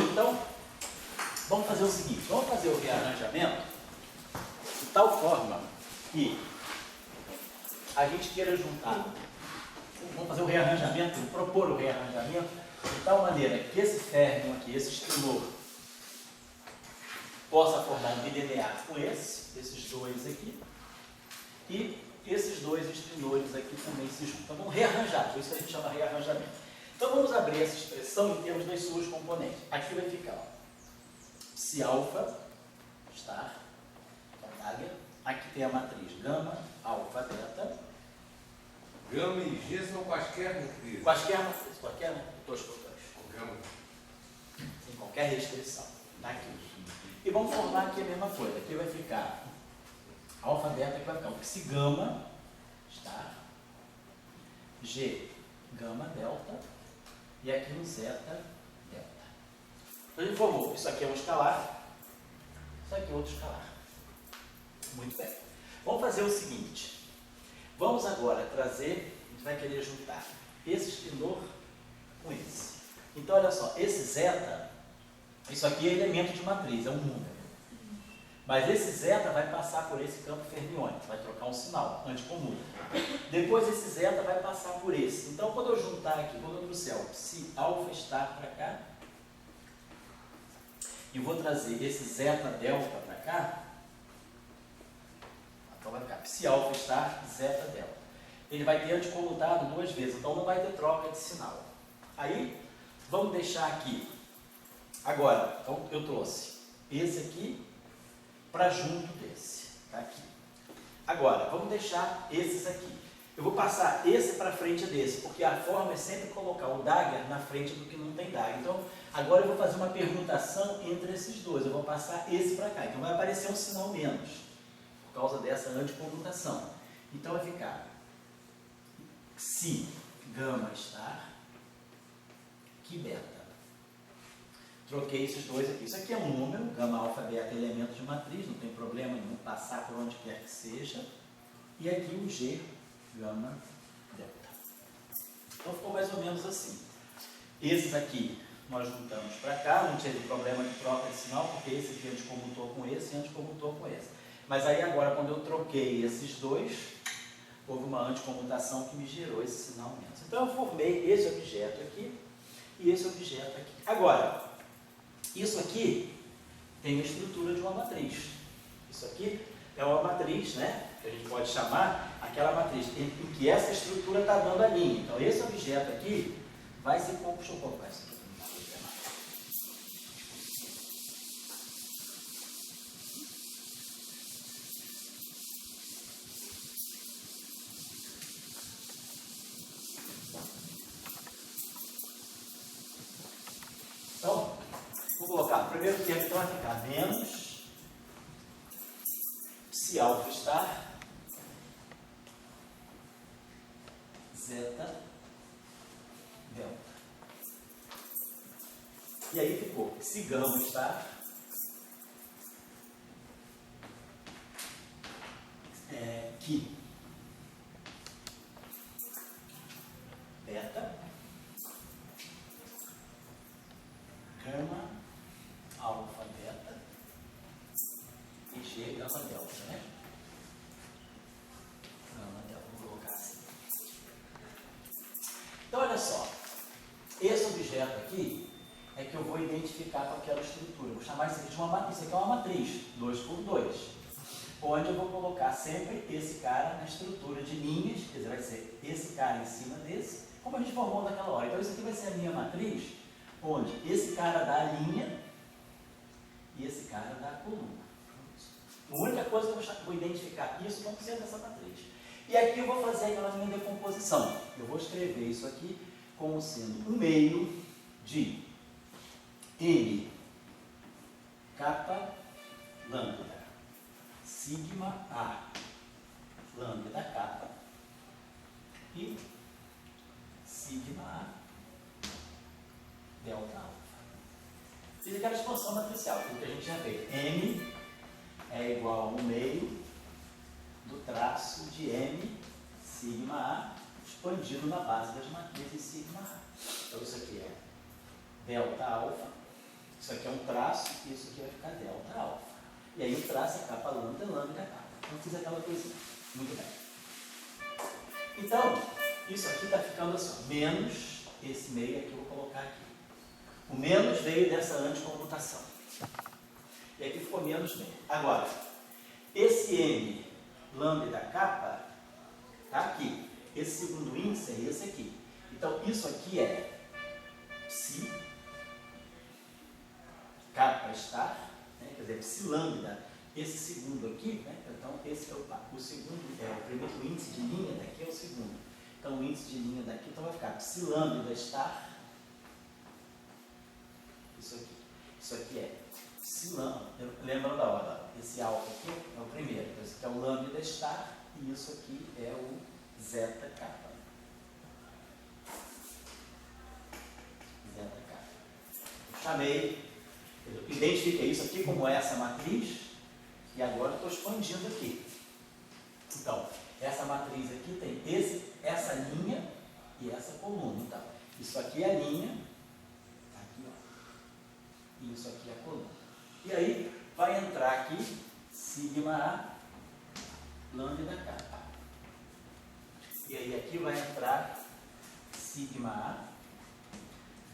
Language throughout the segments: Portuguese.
Então, vamos fazer o seguinte, vamos fazer o rearranjamento de tal forma que a gente queira juntar, vamos fazer o rearranjamento, propor o rearranjamento de tal maneira que esse férmio aqui, esse estrinor, possa formar um bilinear com esses dois aqui, e esses dois estrinores aqui também se juntam. Então vamos rearranjar, por isso que a gente chama rearranjamento. Então vamos abrir essa expressão em termos das suas componentes. Aqui vai ficar, ó, psi alfa, star, águia. Aqui tem a matriz gama, alfa, beta. Gama e G são quaisquer matrizes. Quaisquer matrizes, qualquer toscotões. Gama. Sem qualquer restrição. Tá aqui. E vamos formar aqui a mesma coisa. Aqui vai ficar alfa, beta, que vai ficar o psi gama, star, G, gama, delta, e aqui um zeta, delta. Então a gente formou, isso aqui é um escalar, isso aqui é outro escalar. Muito bem. Vamos fazer o seguinte, vamos agora trazer, a gente vai querer juntar esse estrinor com esse. Então olha só, esse zeta, isso aqui é elemento de matriz, é um número. Mas esse zeta vai passar por esse campo fermiônico, vai trocar um sinal, anticomum. Depois esse zeta vai passar por esse. Então quando eu juntar aqui, quando eu trouxer o psi alfa star para cá, e vou trazer esse zeta delta para cá, então vai ficar psi alfa star zeta delta. Ele vai ter anticomutado duas vezes, então não vai ter troca de sinal. Aí, vamos deixar aqui. Agora, então eu trouxe esse aqui para junto desse, tá aqui. Agora, vamos deixar esses aqui. Eu vou passar esse para frente desse, porque a forma é sempre colocar o dagger na frente do que não tem dagger. Então, agora eu vou fazer uma permutação entre esses dois. Eu vou passar esse para cá. Então, vai aparecer um sinal menos, por causa dessa anticomutação. Então, vai ficar psi gama star, que beta. Troquei esses dois aqui. Isso aqui é um número, gama, alfa, beta, elemento de matriz, não tem problema nenhum, passar por onde quer que seja. E aqui o G, gama, delta. Então ficou mais ou menos assim. Esses aqui nós juntamos para cá, não teve problema de troca de sinal, porque esse aqui anticomutou com esse e anticomutou com esse. Mas aí agora, quando eu troquei esses dois, houve uma anticomutação que me gerou esse sinal menos. Então eu formei esse objeto aqui e esse objeto aqui. Agora, isso aqui tem a estrutura de uma matriz. Isso aqui é uma matriz, né? Que a gente pode chamar aquela matriz em que essa estrutura está dando a linha. Então, esse objeto aqui vai ser... Deixa eu colocar isso aqui. Então, vou colocar o primeiro termo, então vai ficar menos psi alfa star zeta delta. E aí ficou psi gama star que beta gama alfa beta e G gama delta, né? Gama delta, vou colocar assim. Então olha só, esse objeto aqui é que eu vou identificar com aquela estrutura. Eu vou chamar isso aqui de uma matriz. Isso aqui é uma matriz, 2 por 2, onde eu vou colocar sempre esse cara na estrutura de linhas, quer dizer, vai ser esse cara em cima desse, como a gente formou naquela hora. Então isso aqui vai ser a minha matriz, onde esse cara dá a linha e esse cara dá a coluna. A única coisa que eu vou identificar isso vão ser dessa matriz. E aqui eu vou fazer aquela minha decomposição. Eu vou escrever isso aqui como sendo um meio de M kappa lambda sigma A lambda kappa e sigma A delta alfa. Fiz aquela expansão matricial, tudo que a gente tinha feito. M é igual a 1 meio do traço de M sigma A expandido na base das matrizes sigma A. Então isso aqui é delta alfa Isso aqui é um traço e isso aqui vai ficar delta alfa. E aí o traço é capa lambda, lambda capa. Então fiz aquela coisinha. Muito bem. Então, isso aqui está ficando assim, ó, menos esse meio aqui eu vou colocar aqui. O menos veio dessa anticomutação. E aqui ficou menos meio. Agora, esse M lambda da capa está aqui. Esse segundo índice é esse aqui. Então, isso aqui é psi capa estar, né? Quer dizer, psi lambda. Esse segundo aqui, né? Então, esse é o segundo, o primeiro índice de linha daqui é o segundo. Então, o índice de linha daqui então vai ficar psi lambda estar. Isso aqui. Isso aqui é psi lambda. Lembrando da ordem, esse alfa aqui é o primeiro. Então, esse aqui é o lambda estar e isso aqui é o zeta capa. Zeta capa. Eu chamei, eu identifiquei isso aqui como essa matriz e agora estou expandindo aqui. Então, essa matriz aqui tem essa linha e essa coluna. Então, isso aqui é a linha, aqui, ó, e isso aqui é a coluna. E aí, vai entrar aqui sigma A lambda capa. E aí, aqui vai entrar sigma A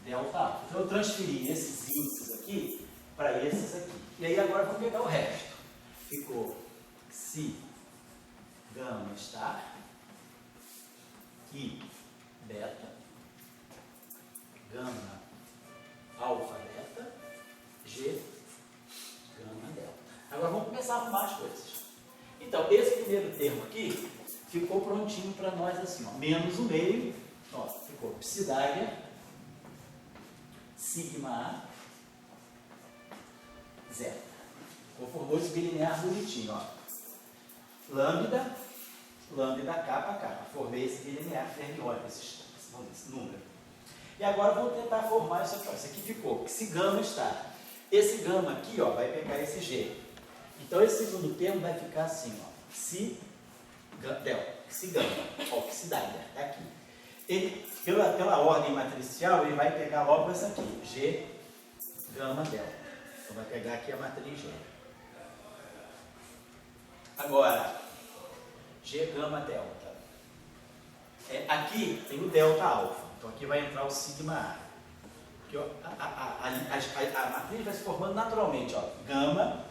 delta alfa. Então, eu transferi esses índices aqui para esses aqui. E aí, agora, vou pegar o resto. Ficou psi gama estar I beta gama alfa beta G gama delta. Agora vamos começar a arrumar as coisas. Então, esse primeiro termo aqui ficou prontinho para nós assim, ó, menos o meio, ó, ficou psi Dagger sigma A zeta. Formou esse bilinear bonitinho, ó. Lambda, lambda capa, capa. Formei esse bilinear fermiônico, esse número. E agora vou tentar formar isso aqui. Isso aqui ficou psi gama estar. Esse gama aqui, ó, vai pegar esse G. Então esse segundo termo vai ficar assim, ó. Psi delta, psi gama, ó, psi Dagger, tá aqui. Ele, pela ordem matricial, ele vai pegar logo essa aqui, G gama delta. Então vai pegar aqui a matriz G. Agora, G gama delta. Aqui tem o delta alfa. Então aqui vai entrar o sigma A. Aqui, ó, a matriz vai se formando naturalmente. Ó, gama,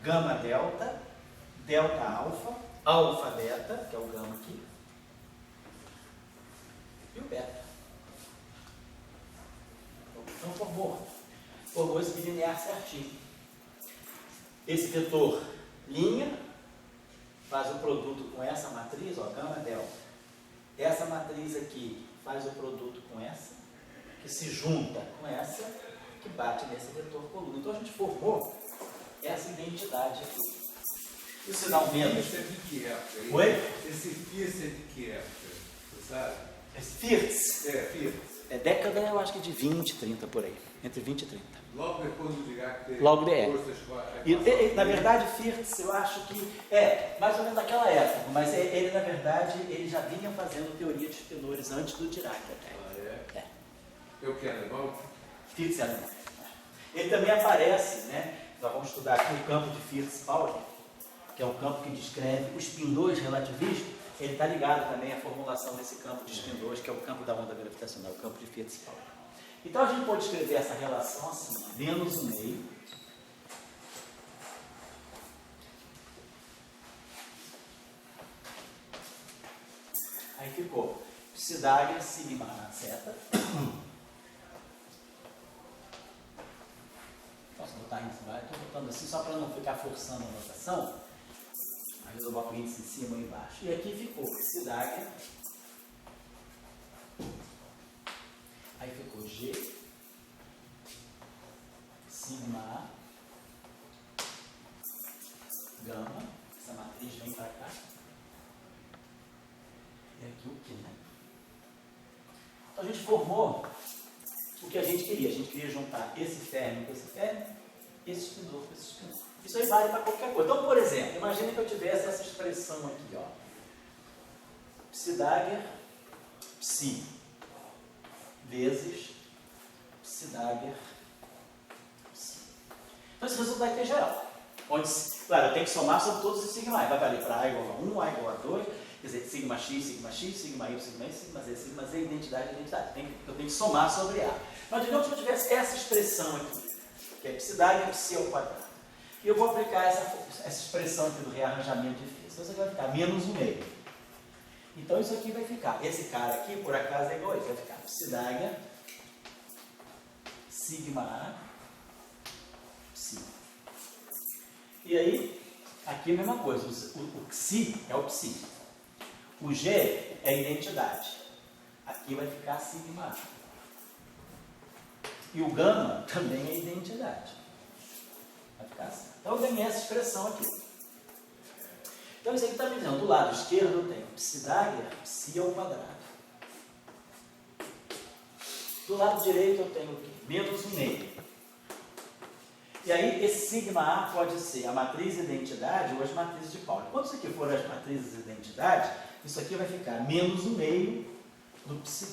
gama delta, delta alfa, alfa beta, que é o gama aqui, e o beta. Então formou esse bilinear certinho. Esse vetor linha faz o produto com essa matriz, ó, gama delta. Essa matriz aqui faz o produto com essa, que se junta com essa, que bate nesse vetor coluna. Então a gente formou essa identidade aqui. E o sinal menos. Esse é de que época? Oi? Esse Firtz é de que época? Você sabe? Esse Firtz? É, Firtz. É década, eu acho que de 20, 30 por aí. Entre 20 e 30. Logo depois do Dirac teve Logo na verdade, Firtz, eu acho que é mais ou menos daquela época, mas ele, na verdade, ele já vinha fazendo teoria de espinores antes do Dirac até. Ah, é? É. Eu que era alemão? Firtz é alemão. Ele também aparece, né? Nós vamos estudar aqui o campo de Firtz-Pauli, que é um campo que descreve os spin-2 relativistas. Ele está ligado também à formulação desse campo de spin-2, que é o campo da onda gravitacional, o campo de Firtz-Pauli. Então a gente pode escrever essa relação assim, menos o meio aí ficou psi Dagger sigma zeta. Posso botar isso? Estou botando assim só para não ficar forçando a notação. Às vezes eu boto o índice em cima e embaixo. E aqui ficou psi Dagger. Aí ficou G sigma A gama, essa matriz vem para cá. E aqui o que, né? Então a gente formou o que a gente queria. A gente queria juntar esse férmio com esse férmio, esse spinor com esse spinor. Isso aí vale para qualquer coisa. Então, por exemplo, imagine que eu tivesse essa expressão aqui, ó. Psi Dagger, psi vezes psi Dagger Então esse resultado aqui é geral. Onde, claro, eu tenho que somar sobre todos os sigma i. Vai valer para A igual a 1, A igual a 2, quer dizer, sigma x, sigma y, sigma y, sigma z, identidade, identidade. Eu tenho que somar sobre A. Mas digamos que eu tivesse essa expressão aqui, que é psi psi ao quadrado. E eu vou aplicar essa expressão aqui do rearranjamento de φ. Então isso aqui vai ficar menos 1/2. Então isso aqui vai ficar, esse cara aqui, por acaso, é igual a isso. Vai ficar psi sigma A, psi. E aí, aqui a mesma coisa, o psi é o psi. O g é a identidade. Aqui vai ficar sigma A. E o gama também é identidade. Vai ficar assim. Então eu ganhei essa expressão aqui. Então isso aqui está me dizendo, do lado esquerdo eu tenho psi psi ao quadrado. Do lado direito eu tenho o quê? Menos 1/2. E aí esse sigma A pode ser a matriz identidade ou as matrizes de Pauli. Quando isso aqui for as matrizes de identidade, isso aqui vai ficar menos 1/2 do psi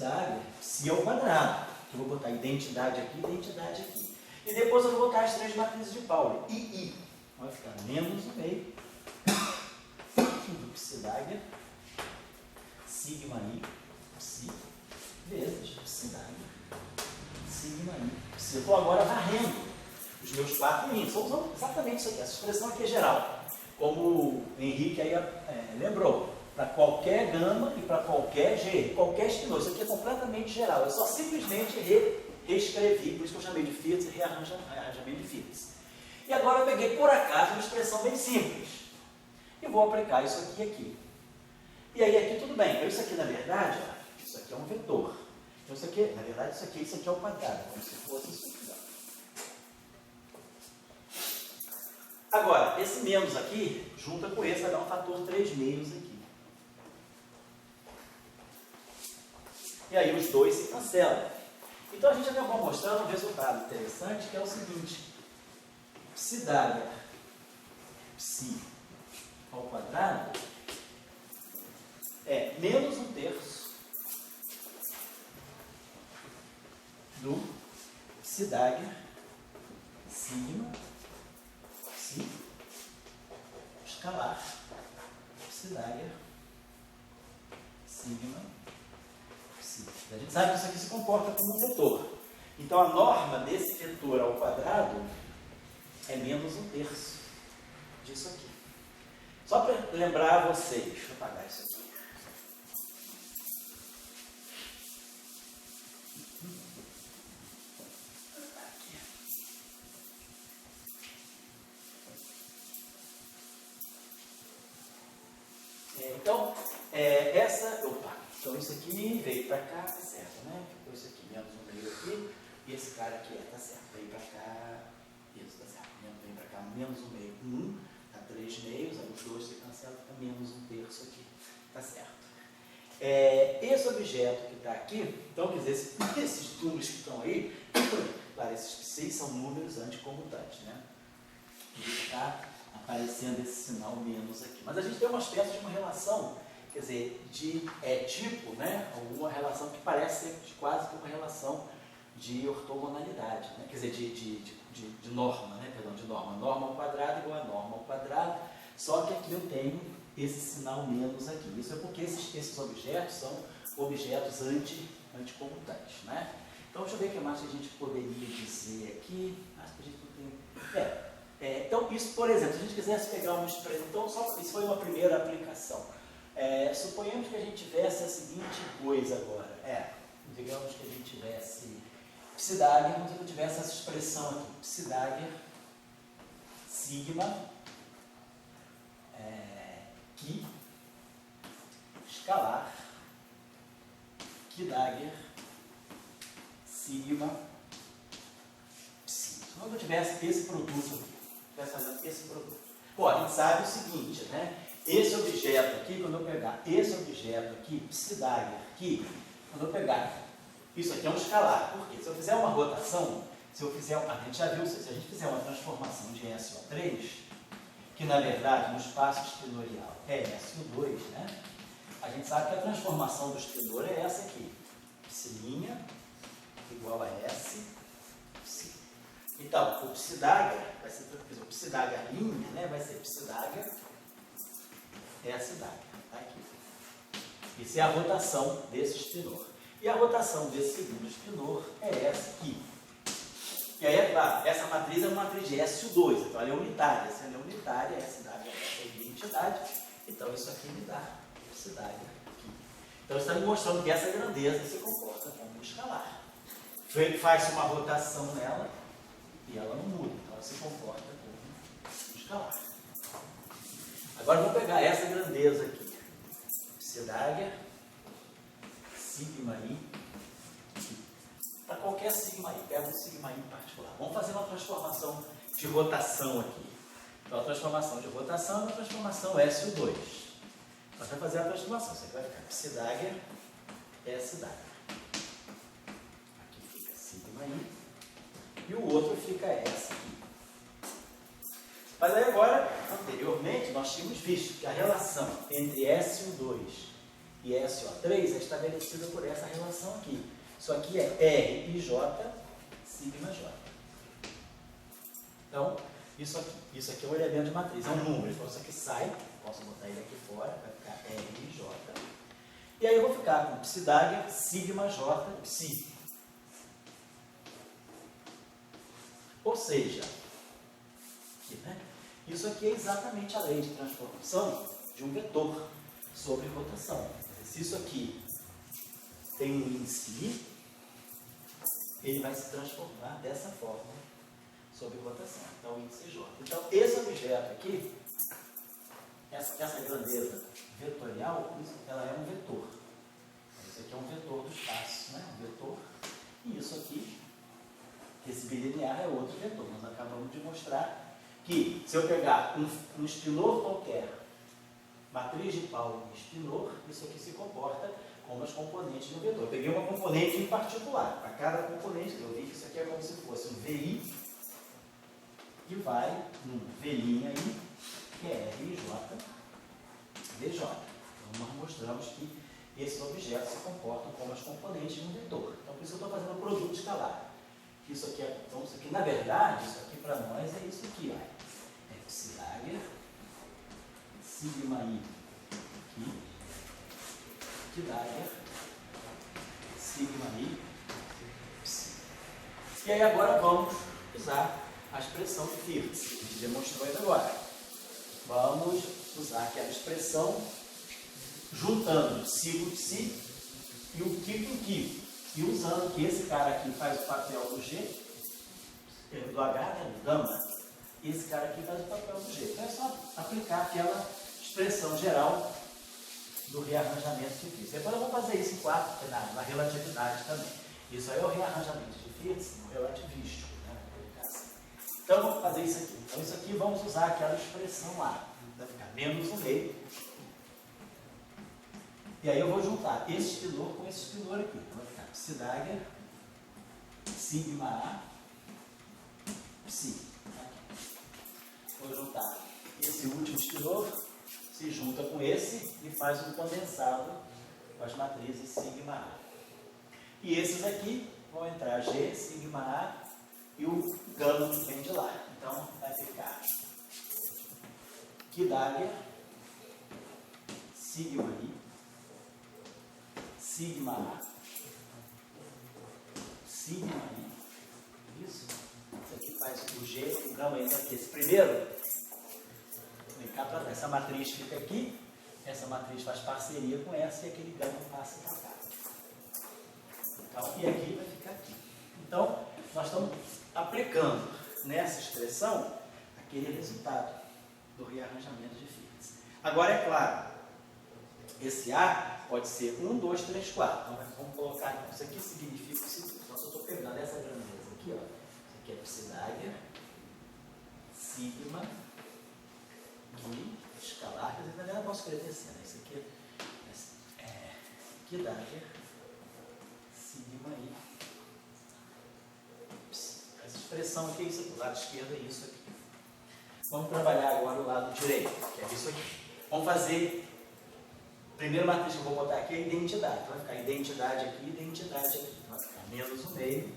psi ao quadrado. Eu vou botar identidade aqui, identidade aqui. E depois eu vou botar as três matrizes de Pauli. I. Vai ficar menos 1/2 do psi sigma i, psi, vezes psi sigma i, psi. Eu estou agora varrendo os meus 4 i. São usando exatamente isso aqui. Essa expressão aqui é geral. Como o Henrique aí lembrou. Para qualquer gama e para qualquer G, qualquer espinoso. Isso aqui é completamente geral. Eu só simplesmente reescrevi, por isso que eu chamei de Fitts e rearranjamento de Fitts. E agora eu peguei, por acaso, uma expressão bem simples. E vou aplicar isso aqui. E aí aqui tudo bem. Então isso aqui, na verdade, ó, isso aqui é um vetor. Então isso aqui, na verdade, isso aqui é o quadrado, como se fosse isso aqui. Agora, esse menos aqui, junta com esse, vai dar um fator 3 meios aqui. E aí os dois se cancelam. Então a gente acabou mostrando um resultado interessante, que é o seguinte. Psi psi ao quadrado é menos 1/3 do psi sigma psi escalar psi sigma psi. A gente sabe que isso aqui se comporta como um vetor. Então a norma desse vetor ao quadrado é menos 1/3 disso aqui. Só para lembrar vocês, deixa eu apagar isso aqui. Então, então isso aqui veio para cá, tá certo, né? Ficou isso aqui, menos 1/2 aqui, e esse cara aqui tá certo, veio para cá, isso, tá certo, vem para cá, menos 1/2, 1, tá 3 meios, aí os dois se cancelam, fica menos 1/3 aqui, tá certo. Esse objeto que está aqui, então, quer dizer, esses números que estão aí, claro, esses psi são números anticomutantes, né? E está aparecendo esse sinal menos aqui. Mas a gente tem uma espécie de uma relação, quer dizer, de tipo, né? Alguma relação que parece ser quase que uma relação de ortogonalidade, né? Quer dizer, de norma, né? Perdão, de norma. Norma ao quadrado igual a norma ao quadrado, só que aqui eu tenho esse sinal menos aqui. Isso é porque esses objetos são objetos anticomutantes, né? Então, deixa eu ver o que mais que a gente poderia dizer aqui. Acho que a gente não tem... então, isso, por exemplo, se a gente quisesse pegar uma expressão, então, isso foi uma primeira aplicação. Suponhamos que a gente tivesse a seguinte coisa agora. Digamos que a gente tivesse psi dagger, como se eu tivesse essa expressão aqui, psi dagger sigma que escalar que dagger sigma psi. Se eu tivesse esse produto aqui, estivesse fazendo esse produto. Pô, a gente sabe o seguinte, né? Esse objeto aqui, quando eu pegar esse objeto aqui, psi dagger aqui, quando eu pegar, isso aqui é um escalar. Por quê? Se eu fizer uma rotação, a gente já viu, se a gente fizer uma transformação de SO3, que na verdade no espaço esquinorial é SO2, né? A gente sabe que a transformação do esquinor é essa aqui. Psi' igual a S, psi. Então, o psidaga vai ser, o psidaga linha, né? Vai ser psidaga S daga, tá aqui. Isso é a rotação desse espinor. E a rotação desse segundo espinor é essa aqui. E aí, é claro, essa matriz é uma matriz de SU2, então ela é unitária. Se ela é unitária, S daga é a identidade. Então, isso aqui me dá psidaga aqui. Então, está me mostrando que essa grandeza se comporta como um escalar. Faz-se uma rotação nela e ela não muda, então ela se comporta como um escalar. Agora vamos pegar essa grandeza aqui. Psidaga, sigma i, para qualquer sigma i, pega um sigma i em particular. Vamos fazer uma transformação de rotação aqui. Então a transformação de rotação é uma transformação SU2. Então você vai fazer a transformação, você vai ficar psidaga, S daga. Aqui fica sigma i e o outro fica S aqui. Mas aí agora, anteriormente, nós tínhamos visto que a relação entre SU2 e SO3 é estabelecida por essa relação aqui. Isso aqui é R e J, sigma J. Então, isso aqui é um elemento de matriz, é um número. Então, isso aqui sai, posso botar ele aqui fora, vai ficar R e J. E aí eu vou ficar com psidaga, sigma J, psi. Ou seja, aqui, né? Isso aqui é exatamente a lei de transformação de um vetor sobre rotação. Se isso aqui tem um índice i, ele vai se transformar dessa forma sobre rotação. Então, o índice J. Então, esse objeto aqui, essa grandeza vetorial, ela é um vetor. Isso aqui é um vetor do espaço, né? Um vetor. E isso aqui, esse bilinear é outro vetor. Nós acabamos de mostrar que, se eu pegar um espinor qualquer, matriz de Pauli e espinor, isso aqui se comporta como as componentes do vetor. Eu peguei uma componente em particular. Para cada componente, eu vi que isso aqui é como se fosse um VI que vai num V'I, que é R e J, VJ. Então, nós mostramos que esses objetos se comportam como as componentes de um vetor. Então, por isso eu estou fazendo um produto escalar. Isso aqui, então, isso aqui, na verdade, isso aqui para nós é isso aqui, ó. É psidaga, sigma i aqui, psidaga, sigma i, psi. E aí agora vamos usar a expressão de Firth, que a gente demonstrou ainda agora. Vamos usar aquela expressão juntando psi com psi e o ki com ki. E usando que esse cara aqui faz o papel do G, do H, né, do gama, e esse cara aqui faz o papel do G. Então é só aplicar aquela expressão geral do rearranjamento de Firth. Depois eu vou fazer isso em 4, na relatividade também. Isso aí é o rearranjamento de Firth no relativístico, né? Então vamos fazer isso aqui. Então isso aqui vamos usar aquela expressão lá. Vai ficar menos o meio. E aí eu vou juntar esse espinor com esse espinor aqui. Então vai ficar psidaga, sigma A, psi. Vou juntar esse último espinor, se junta com esse e faz um condensado com as matrizes sigma A. E esses aqui vão entrar G, sigma A e o gama que vem de lá. Então vai ficar psidaga, sigma I, sigma A, sigma I, isso aqui faz o G, o gama entra aqui. Esse primeiro, vem cá para trás, essa matriz fica aqui, essa matriz faz parceria com essa e aquele gama passa para cá. Então, e aqui vai ficar aqui. Então, nós estamos aplicando nessa expressão aquele resultado do rearranjamento de Firth. Agora, é claro, esse A pode ser 1, 2, 3, 4. Então, vamos colocar aqui. Isso aqui significa o seguinte. Então, se eu estou pegando essa grandeza aqui, ó, isso aqui é psidaga, sigma, i, escalar. Quer dizer, na verdade, eu posso escrever assim, né? Isso aqui é psidaga, sigma, i, psi. Essa expressão aqui é isso aqui. O lado esquerdo é isso aqui. Vamos trabalhar agora o lado direito, que é isso aqui. Vamos fazer. A primeira matriz que eu vou botar aqui é a identidade. Então, vai ficar identidade aqui e identidade aqui. Então, vai ficar menos o meio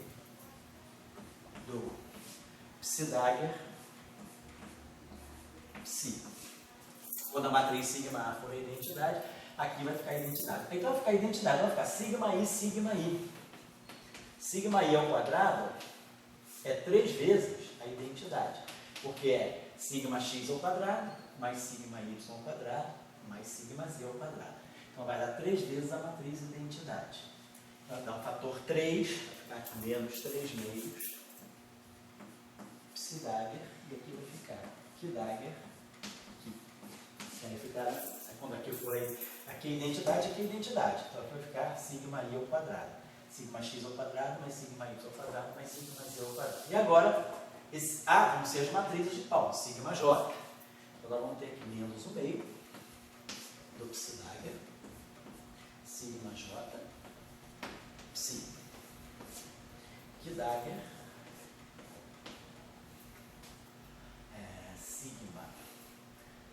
do psi dagger, psi. Quando a matriz sigma A for a identidade, aqui vai ficar a identidade. Então vai ficar a identidade, vai ficar sigma I, sigma I. Sigma I ao quadrado é 3 vezes a identidade, porque é sigma x ao quadrado, mais sigma y ao quadrado, mais sigma z ao quadrado. Então vai dar 3 vezes a matriz identidade. Vai dar um fator 3, vai ficar aqui menos 3 meios, psi dagger, e aqui vai ficar que dagger, aqui. Aí ficar, quando aqui for aqui é identidade, aqui é identidade. Então aqui vai ficar sigma I ao quadrado. Sigma x ao quadrado, mais sigma y ao quadrado, mais sigma z ao quadrado. E agora, esse A vão ser as matrizes de Pauli, sigma j. Então nós vamos ter aqui menos 1 meio do psi dagger, sigma j, psi, que dagger, sigma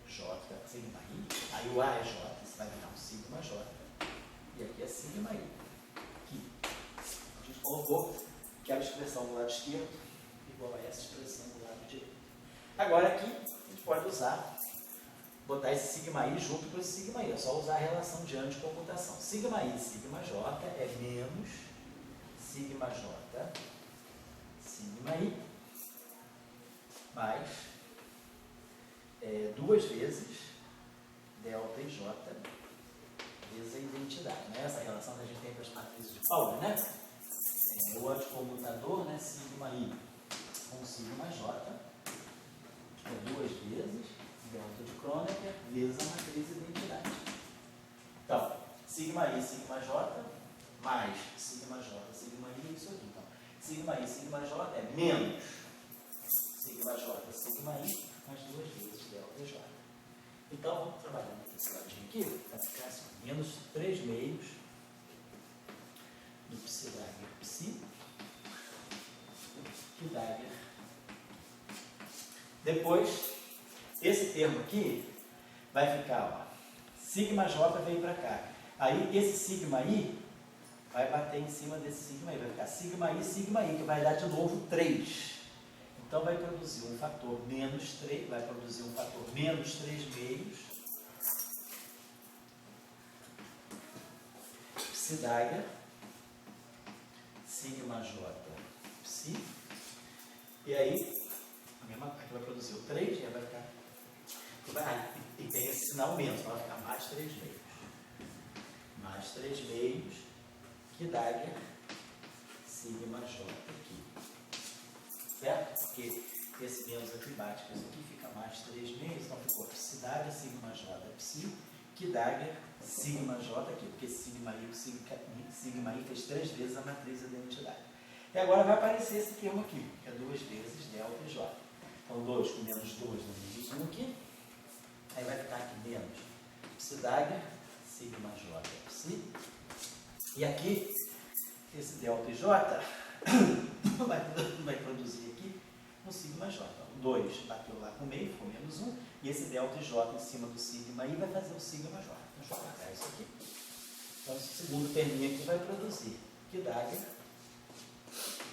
j, sigma i, aí o A é j, isso vai virar um sigma j, e aqui é sigma i. Aqui. A gente colocou aquela expressão do lado esquerdo igual a essa expressão do lado direito. Agora aqui, a gente pode usar, botar esse sigma i junto com esse sigma i, é só usar a relação de anticomutação. Sigma i, sigma j é menos sigma j, sigma i, mais 2 vezes delta ij vezes a identidade. Não é essa relação que a gente tem para as matrizes de Pauli, né? O anticomutador, né, sigma i com sigma j, é 2 vezes delta de Kronecker vezes a matriz identidade. Então, sigma i, sigma j, mais sigma j, sigma i, isso aqui. Então, sigma i, sigma j é menos sigma j, sigma i, mais 2 vezes delta j. Então, vamos trabalhar nesse ladinho aqui, para ficar assim, menos 3 meios do psi dagger psi, que dagger. Depois, esse termo aqui vai ficar, ó, sigma j vem para cá. Aí, esse sigma i vai bater em cima desse sigma i, vai ficar sigma i, que vai dar de novo 3. Então, vai produzir um fator menos 3, vai produzir um fator menos 3 meios, psi dagger, sigma j, psi, e aí, aqui vai produzir o 3, e aí vai ficar, e tem esse sinal menos, vai ficar mais 3 meios. Mais 3 meios, que dagger, sigma j aqui. Certo? Porque esse menos aqui bate com esse aqui, fica mais 3 meios, então ficou psi dagger, sigma j, psi, que dagger, sigma j aqui, porque sigma i fez 3 vezes a matriz da identidade. E agora vai aparecer esse termo aqui, que é 2 vezes delta j. Então 2 com menos 2 no menos 1 aqui, aí vai ficar aqui menos psi dagger, sigma j, psi, e aqui, esse delta j vai produzir aqui um sigma j. Então, 2 bateu lá com meio, ficou menos 1, e esse delta j em cima do sigma i vai fazer o sigma j. Então, vou apagar isso aqui. Então, esse segundo terminho aqui vai produzir que dagger,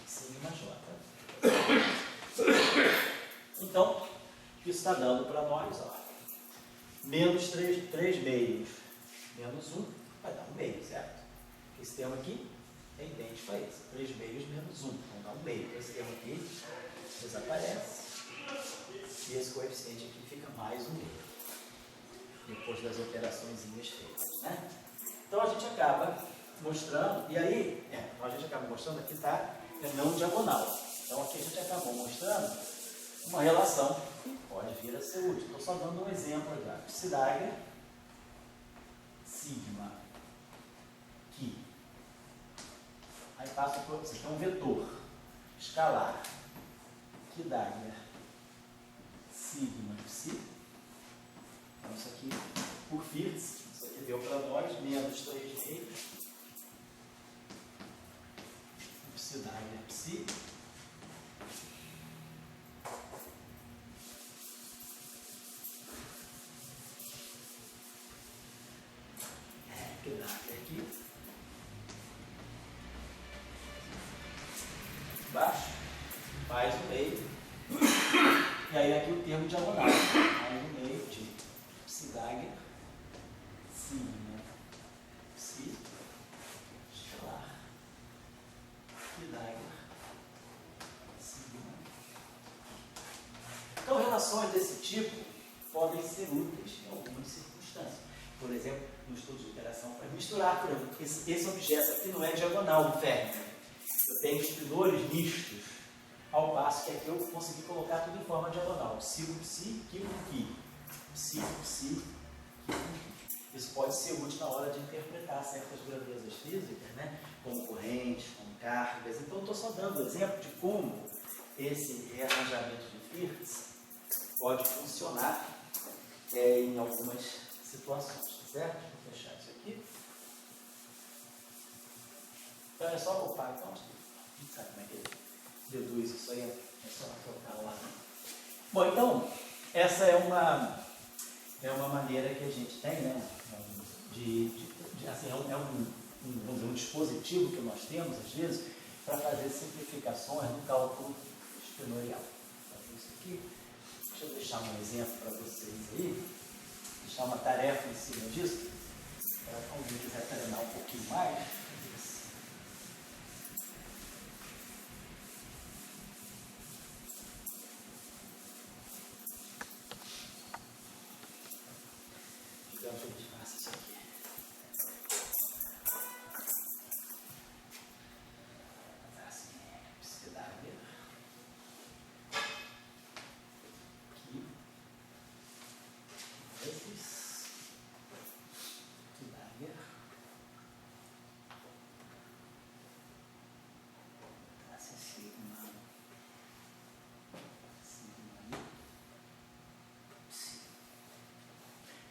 sigma j. Então, isso está dando para nós, ó, menos 3 meios, menos 1, vai dar 1 meio, certo? Esse termo aqui é idêntico a esse, 3 meios menos 1, então dá 1 meio. Esse termo aqui desaparece, e esse coeficiente aqui fica mais 1 meio, depois das operações feitas, né? Então, a gente acaba mostrando, e aí, então a gente acaba mostrando aqui, tá? É não diagonal. Então, aqui a gente acabou mostrando uma relação que pode vir a ser útil. Estou só dando um exemplo aqui. Psi dagger, sigma, que. Aí passo por isso aqui, é um vetor escalar, que dagger, sigma, psi. Então, isso aqui, por Firth, isso aqui deu para nós, menos 3 meios, psi dagger, psi. Que dagger aqui. Baixo, mais 1 meio. aí aqui o termo diagonal. Aí no meio de psi dagger, sigma, psi, escalar, phi dagger, sigma. Então, relações desse tipo podem ser úteis em algumas circunstâncias. Por exemplo, no estudo de interação, para misturar, por exemplo, esse objeto aqui não é diagonal, um ferro. Eu tenho espinores mistos, ao passo que aqui eu consegui colocar tudo em forma diagonal. Psi com psi, Ki com Ki. Psi com psi, Ki com Ki. Isso pode ser útil na hora de interpretar certas grandezas físicas, né? Como correntes, como cargas. Então, eu estou só dando o exemplo de como esse rearranjamento de Firth pode funcionar em algumas situações, certo? Vou fechar isso aqui. Então é só ocupar, então, a gente sabe como é que ele deduz isso aí, é só colocar lá. Bom, então, essa é uma maneira que a gente tem, né, assim, vamos dizer, um dispositivo que nós temos, às vezes, para fazer simplificações no cálculo espinorial. Fazer isso aqui. Deixa eu deixar um exemplo para vocês aí, deixar uma tarefa em cima disso, para alguém quiser treinar um pouquinho mais. Digamos que a gente faça isso aqui. Assim, psi dagger. Aqui. Esses. Psi dagger. Assim, sigma.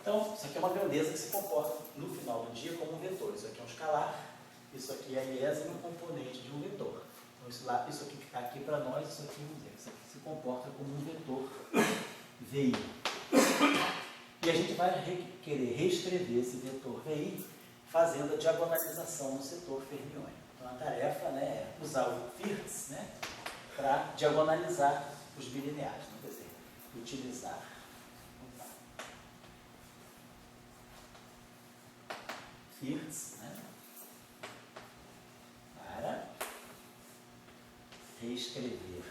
Então, isso aqui é uma grandeza que se comporta no final do dia como um vetor. Isso aqui é um escalar, isso aqui é a milésima componente de um vetor. Então, isso aqui que está aqui para nós, isso aqui se comporta como um vetor VI. E a gente vai querer reescrever esse vetor VI fazendo a diagonalização no setor fermiônico. Então, a tarefa, né, é usar o Firth, né, para diagonalizar os bilineares. Então, quer dizer, utilizar Firth, né, para reescrever,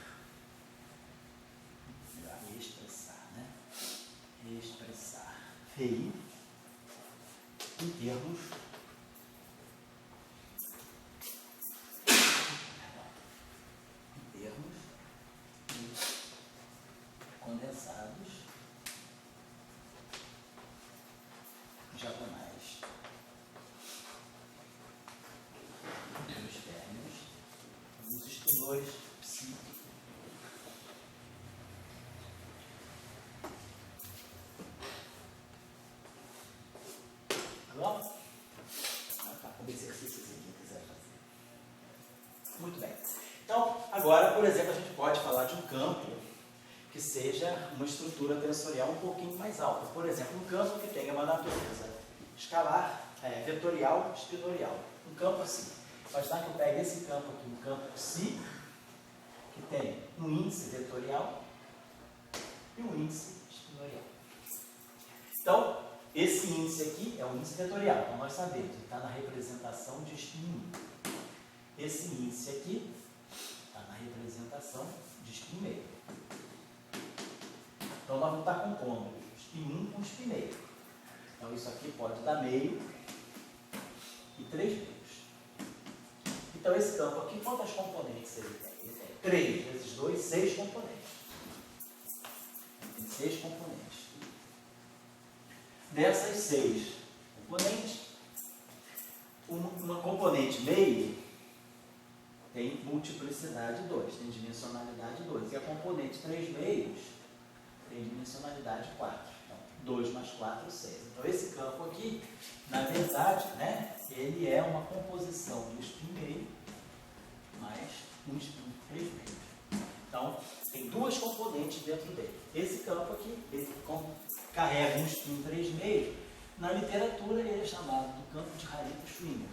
melhor, reexpressar, né, reexpressar VI em termos condensados diagonais dos férmions dos espinores psi. Agora, como exercício se quem quiser fazer. Muito bem. Então, agora, por exemplo, a gente pode falar de um campo que seja uma estrutura tensorial um pouquinho mais alta. Por exemplo, um campo que tenha uma natureza escalar, vetorial, espinorial. Um campo assim. Pode dar que eu pegue esse campo aqui, um campo psi, que tem um índice vetorial e um índice espinorial. Então, esse índice aqui é um índice vetorial, então nós sabemos, ele está na representação de spin 1. Esse índice aqui está na representação de spin meio. Então, nós vamos estar compondo spin 1 com spin meio. Então, isso aqui pode dar meio e 3 meios. Então, esse campo aqui, quantas componentes ele tem? Ele tem 3 vezes 2, 6 componentes. Tem 6 componentes. Dessas 6 componentes, uma componente meio tem multiplicidade 2, tem dimensionalidade 2. E a componente 3 meios tem dimensionalidade 4. Então, 2 mais 4, 6. Então, esse campo aqui, na verdade, né, ele é uma composição do spin meio mais um spin 3 meios. Então, tem 2 componentes dentro dele. Esse campo aqui, ele carrega um spin 3 meios. Na literatura, ele é chamado do campo de Harita-Schwinger.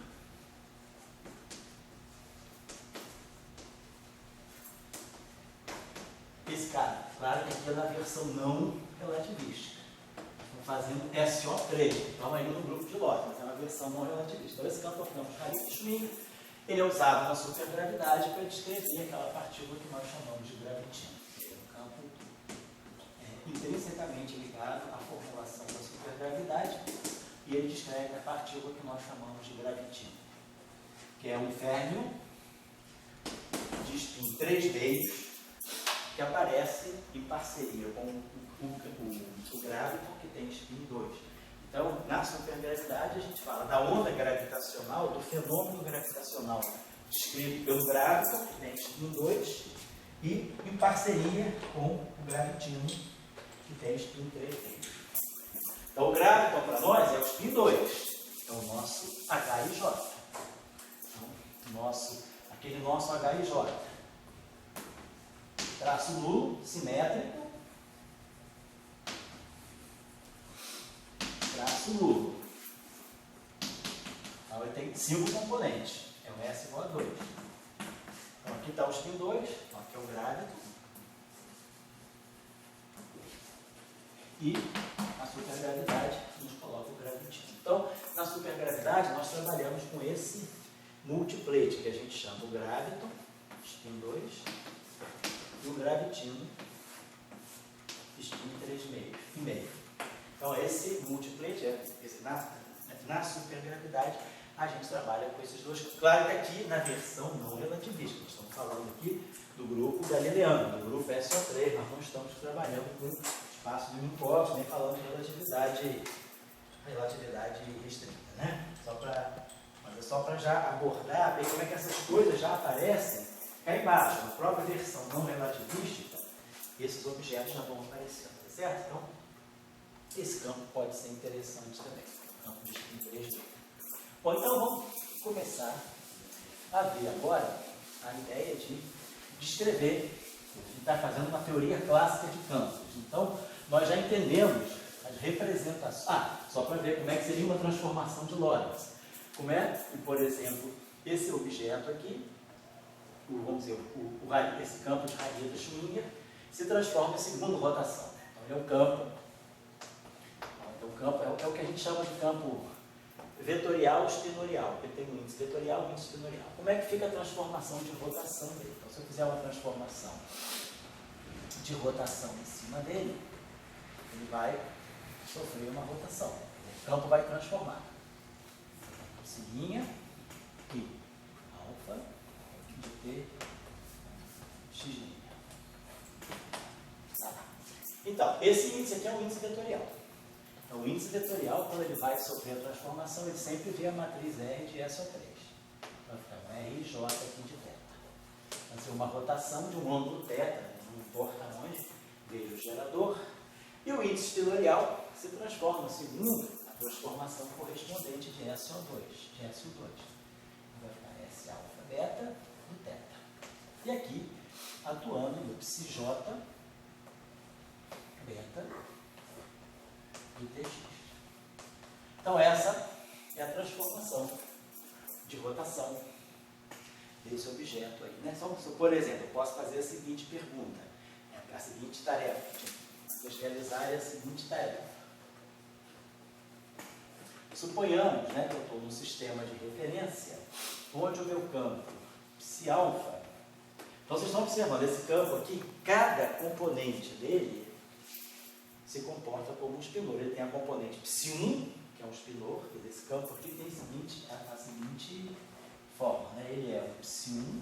esse cara, claro que aqui é na versão não relativística. Estão fazendo SO3, estão ainda no grupo de Lorentz, mas é uma versão não relativista. Então esse campo é o campo de Harry-Schmidt, ele é usado na supergravidade para descrever aquela partícula que nós chamamos de gravitina. É um campo intrinsecamente ligado à formulação da supergravidade e ele descreve a partícula que nós chamamos de gravitina, que é um férmio de spin 3 vezes que aparece em parceria com o gráviton que tem spin 2. Então, na supergravidade, a gente fala da onda gravitacional, do fenômeno gravitacional descrito pelo gráviton, que tem spin 2, e em parceria com o gravitino, que tem spin 3 vezes. Então, o gráviton para nós é o spin 2, é o nosso HIJ. Então, aquele nosso HIJ. Traço nulo, simétrico. Traço nulo. Então ele tem 5 componentes. É o S igual a 2. Então aqui está o spin 2, então aqui é o gráviton. E na supergravidade a gente coloca o gravitino. Então, na supergravidade nós trabalhamos com esse multiplete que a gente chama o gráviton, spin 2, e o gravitino, spin 3,5. Então, esse multiplete, na supergravidade, a gente trabalha com esses dois. Claro que aqui, na versão não relativista, nós estamos falando aqui do grupo galileano, do grupo SO3, nós não estamos trabalhando com espaço de Minkowski, nem falando de relatividade restrita, né? Mas é só para já abordar bem como é que essas coisas já aparecem cá embaixo, na própria versão não relativística, esses objetos já vão aparecendo, tá certo? Então, esse campo pode ser interessante também, o campo de spin 3D. Bom, então vamos começar a ver agora a ideia de descrever. A gente está fazendo uma teoria clássica de campos. Então, nós já entendemos as representações. Só para ver como é que seria uma transformação de Lorentz. Como é que, por exemplo, esse objeto aqui, vamos dizer, esse campo de Harriet-Schminger, se transforma em segunda rotação. Então, ele é um campo. Então, o campo é o que a gente chama de campo vetorial espinorial, porque tem um índice vetorial e um índice espinorial. Como é que fica a transformação de rotação dele? Então, se eu fizer uma transformação de rotação em cima dele, ele vai sofrer uma rotação. O campo vai transformar. Sigma e alfa de T x'. Então, esse índice aqui é um índice vetorial. Então, o índice vetorial, quando ele vai sofrer a transformação, ele sempre vê a matriz R de SO3. Vai ficar um RJ aqui de θ. Vai ser uma rotação de um ângulo θ, não importa onde, veja o gerador. E o índice espinorial se transforma segundo a transformação correspondente de SO2, de SO2. Vai ficar S alfa beta do θ. E aqui, atuando no psi J beta do Tx. Então, essa é a transformação de rotação desse objeto aí, né? Por exemplo, eu posso fazer a seguinte pergunta, a seguinte tarefa. Vocês realizarem a seguinte tarefa. Suponhamos, né, que eu estou num sistema de referência onde o meu campo psi alfa. Então, vocês estão observando esse campo aqui, cada componente dele se comporta como um spinor. Ele tem a componente psi1, que é um spinor, e esse campo aqui tem a seguinte forma, né? Ele é um psi1,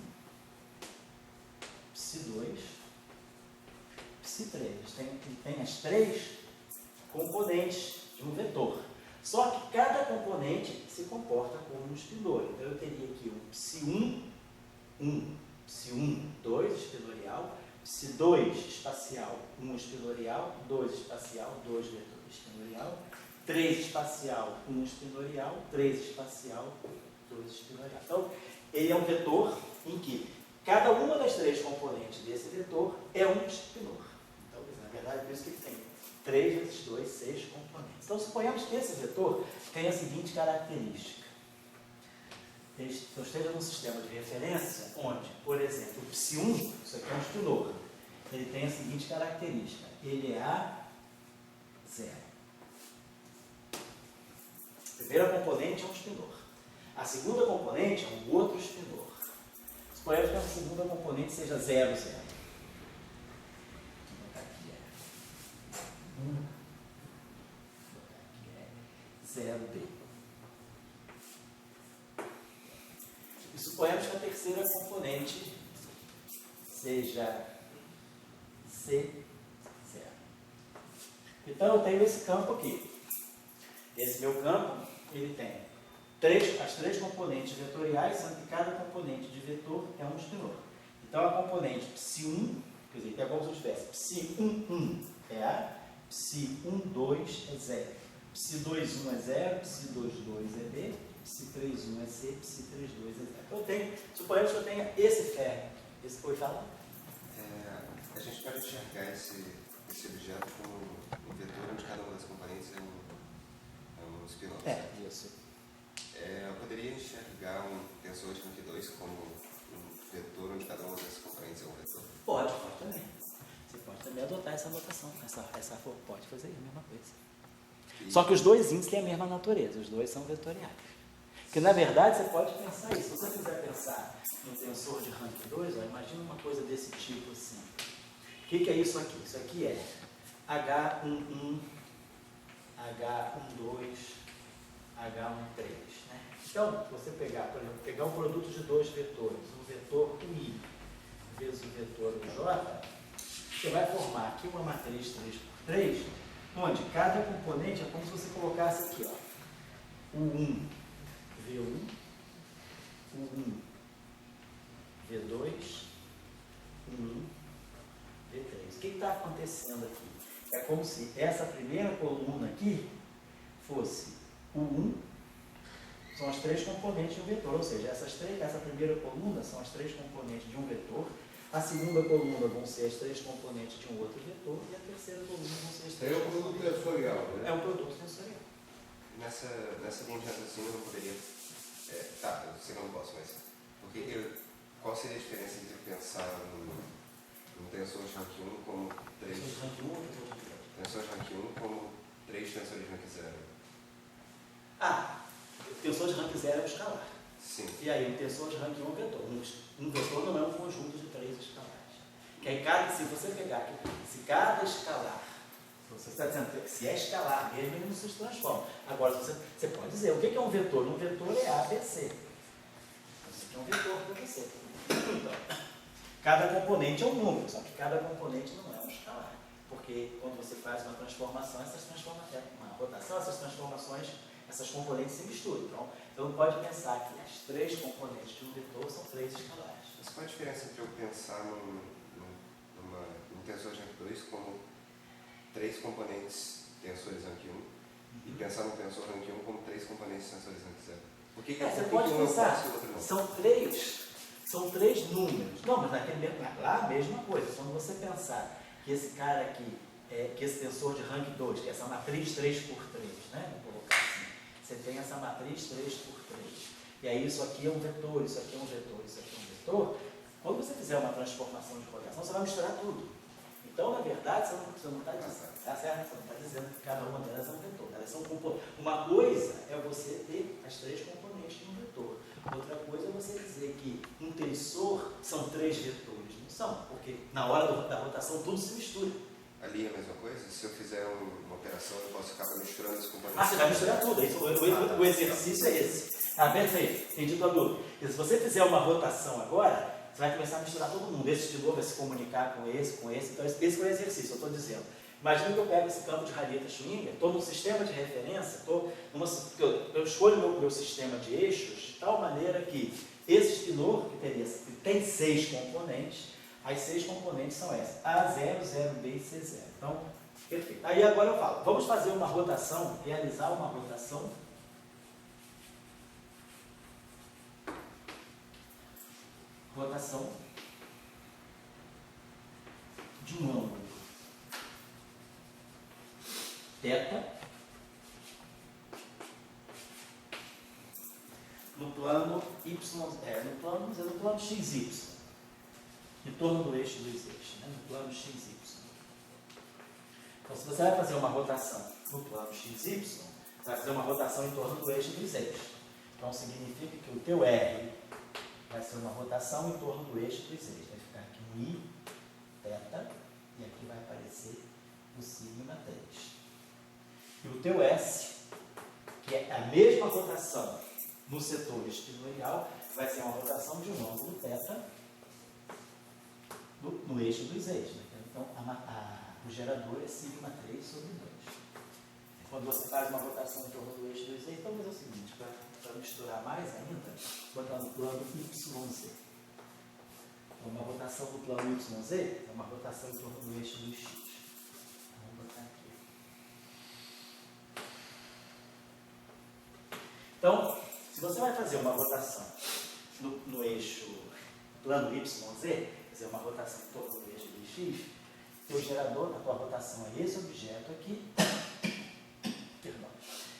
psi2, psi3. Ele tem as 3 componentes de um vetor. Só que cada componente se comporta como um spinor. Então eu teria aqui um psi1, 1, psi1, 2, espinorial, psi2 espacial, 1 espinorial, 2 espacial, 2 vetor espinorial, 3 espacial, 1 espinorial, 3 espacial, 2 espinorial. Então, ele é um vetor em que cada uma das 3 componentes desse vetor é um espinor. Então, na verdade, por isso que ele tem 3 vezes 2, 6 componentes. Então, suponhamos que esse vetor tem a seguinte característica. Eu esteja num sistema de referência onde, por exemplo, o psi1, isso aqui é um spinor, ele tem a seguinte característica, ele é a zero. A primeira componente é um espinor. A segunda componente é um outro espinor. Suponhamos que a segunda componente seja 0, 0. Vou botar aqui é 0B. E suponhamos que a terceira componente seja C0. Então eu tenho esse campo aqui. Esse meu campo, ele tem as três componentes vetoriais, sendo que cada componente de vetor é um espinor. Então a componente psi1, quer dizer, é como se eu tivesse psi1, é A, psi12 é 0, psi21 é 0, psi22 é B, psi31 é C, psi32 é 0. Então suponhamos que eu tenha esse ferro. Esse foi fala? A gente pode enxergar esse objeto como um vetor onde cada uma das componentes é um espinor. Isso. Eu poderia enxergar um tensor de rank 2 como um vetor onde cada uma das componentes é um vetor? Pode também. Você pode também adotar essa notação. Pode fazer a mesma coisa. Só que os dois índices têm a mesma natureza, os dois são vetoriais. Porque na verdade você pode pensar isso. Se você quiser pensar em tensor de rank 2, imagina uma coisa desse tipo assim. O que é isso aqui? Isso aqui é H11, H12, H13. Né? Então, se você pegar, por exemplo, pegar um produto de dois vetores, o vetor UI vezes o vetor J, você vai formar aqui uma matriz 3x3, onde cada componente é como se você colocasse aqui, ó, U1, V1, U1, V2, U1, V3. O que está acontecendo aqui? É como se essa primeira coluna aqui fosse U1, são as três componentes de um vetor, ou seja, essa primeira coluna são as três componentes de um vetor, a segunda coluna vão ser as três componentes de um outro vetor, e a terceira coluna vão ser as três É um produto tensorial, né? É um produto tensorial. Nessa linha de raciocínio eu não poderia... eu sei que eu não posso, mas... Qual seria a diferença entre pensar num tensor de rank 1 como 3... Tensor de rank 1 como 3 tensores de rank 0? O tensor de rank 0 é um escalar. Sim. E aí, o tensor de rank 1 é um vetor. Um vetor não é um conjunto de três escalares. Que aí, se você pegar aqui, se cada escalar, você está dizendo que se é escalar mesmo, ele não se transforma. Agora, você pode dizer, o que é um vetor? Um vetor é A, B, C. Isso aqui é um vetor para você. Então, cada componente é um número, só que cada componente não é um escalar. Porque quando você faz uma transformação, uma rotação, essas transformações, essas componentes se misturam. Então, você não pode pensar que as três componentes de um vetor são três escalares. Mas qual a diferença entre eu pensar num tensor de rank 2 como 3 componentes tensores rank 1 e pensar no tensor rank 1 como 3 componentes tensores rank 0? Você pode pensar, são três números. Não, mas lá a mesma coisa. Quando você pensar que esse cara aqui, que esse tensor de rank 2, que é essa matriz 3x3, né? Vou colocar assim, você tem essa matriz 3x3. E aí isso aqui é um vetor, isso aqui é um vetor, isso aqui é um vetor. Quando você fizer uma transformação de rotação, você vai misturar tudo. Então, na verdade, você não está dizendo, tá certo? Você não está dizendo que cada uma delas é um vetor. Elas são uma coisa é você ter as três componentes de um vetor. Outra coisa é você dizer que um tensor são três vetores. Não são, porque na hora da rotação tudo se mistura. Ali é a mesma coisa? Se eu fizer uma operação, eu posso acabar misturando as componentes? Você vai misturar tudo. O exercício é esse. Perfeito. Entendi tua dúvida. E se você fizer uma rotação agora, você vai começar a misturar todo mundo. Esse espinor vai se comunicar com esse. Então, esse foi o exercício, eu estou dizendo. Imagina que eu pego esse campo de radieta Schwinger, estou num sistema de referência, eu escolho meu sistema de eixos de tal maneira que esse espinor, que tem 6 componentes, as 6 componentes são essas, A0, 0B e C0. Então, perfeito. Aí agora eu falo, vamos fazer uma rotação, realizar uma rotação de um ângulo θ no plano y, no plano XY. E torno do eixo dos eixos, né? No plano XY. Então, se você vai fazer uma rotação no plano XY, você vai fazer uma rotação em torno do eixo dos eixos. Então, significa que o teu R vai ser uma rotação em torno do eixo dos eixos. Vai ficar aqui um I, θ, e aqui vai aparecer o sigma 3. E o teu S, que é a mesma rotação no setor espinorial, vai ser uma rotação de um ângulo θ no eixo dos eixos. Né? Então, o gerador é sigma 3 sobre 2. Quando você faz uma rotação em torno do eixo dos eixos, então, fazer o seguinte, para misturar mais ainda, botar no plano YZ. Então, uma rotação no plano YZ é uma rotação em torno do eixo dos X. Vamos botar aqui. Então, se você vai fazer uma rotação no eixo plano YZ, fazer uma rotação em torno do eixo dos X, teu gerador na tua rotação é esse objeto aqui, perdão,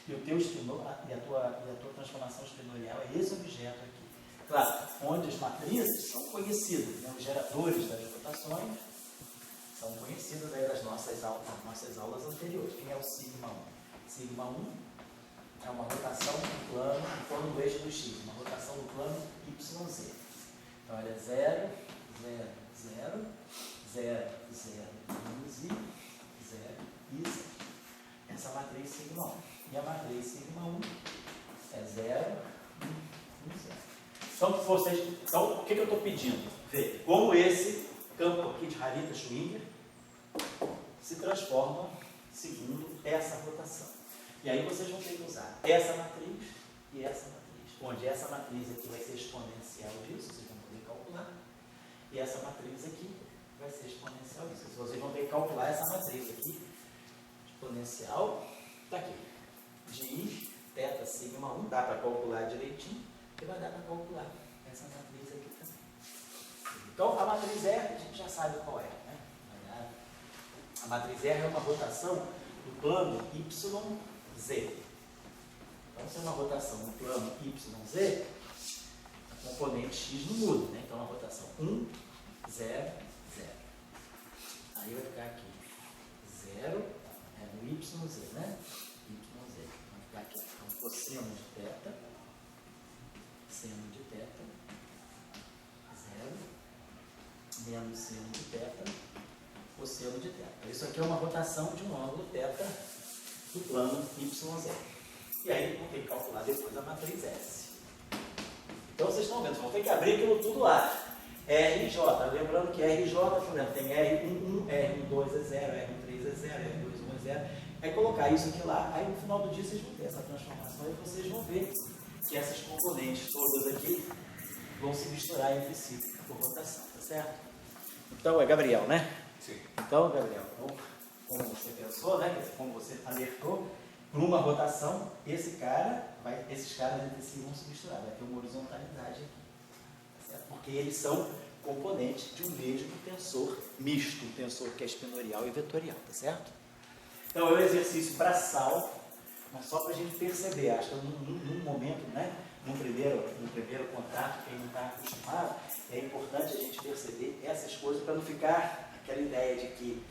e o teu e a tua transformação espinorial é esse objeto aqui. Claro, onde as matrizes são conhecidas, né? Os geradores das rotações são conhecidos aí das nossas aulas anteriores. Quem é o sigma 1? Sigma 1 é uma rotação no plano em torno do eixo do X, uma rotação no plano YZ. Então, ela é 0, 0, 0, 0, 0, menos I, 0 e 0. Essa matriz sigma 1. E a matriz sigma 1 é 0, 1, 1, 0. Então, o que eu estou pedindo? Ver como esse campo aqui de Harita-Schwinger se transforma segundo essa rotação. E aí vocês vão ter que usar essa matriz e essa matriz. Onde essa matriz aqui vai ser exponencial disso, vocês vão poder calcular. E essa matriz aqui vai ser exponencial disso. Vocês vão ter que calcular essa matriz aqui, exponencial, está aqui. De I, θ, sigma 1, dá para calcular direitinho, e vai dar para calcular essa matriz aqui também. Então, a matriz R, a gente já sabe qual é, né? A matriz R é uma rotação do plano YZ. Então, se é uma rotação no plano YZ, a componente X não muda, né? Então, a rotação 1, 0, 0. Aí vai ficar aqui 0, é no YZ, né? YZ. Vai ficar aqui, então, cosseno de θ, seno de θ, 0, menos seno de θ, cosseno de θ. Isso aqui é uma rotação de um ângulo θ do plano YZ. E aí vão ter que calcular depois a matriz S. Então vocês estão vendo, vão ter que abrir aquilo tudo lá. RJ, lembrando que RJ, por exemplo, tem R11, R12 é 0, R13 é 0, R21 é 0. Aí colocar isso aqui lá, aí no final do dia vocês vão ter essa transformação e vocês vão ver que essas componentes todas aqui vão se misturar entre si por rotação, tá certo? Então é Gabriel, né? Sim. Então, Gabriel, como você pensou, né? Como você alertou, por uma rotação, esses caras entre si vão se misturar, vai ter uma horizontalidade aqui. Tá certo? Porque eles são componentes de um mesmo tensor misto, um tensor que é espinorial e vetorial, tá certo? Então, é um exercício braçal, mas só para a gente perceber, acho que num momento, né? No primeiro contato, quem não está acostumado, é importante a gente perceber essas coisas para não ficar aquela ideia de que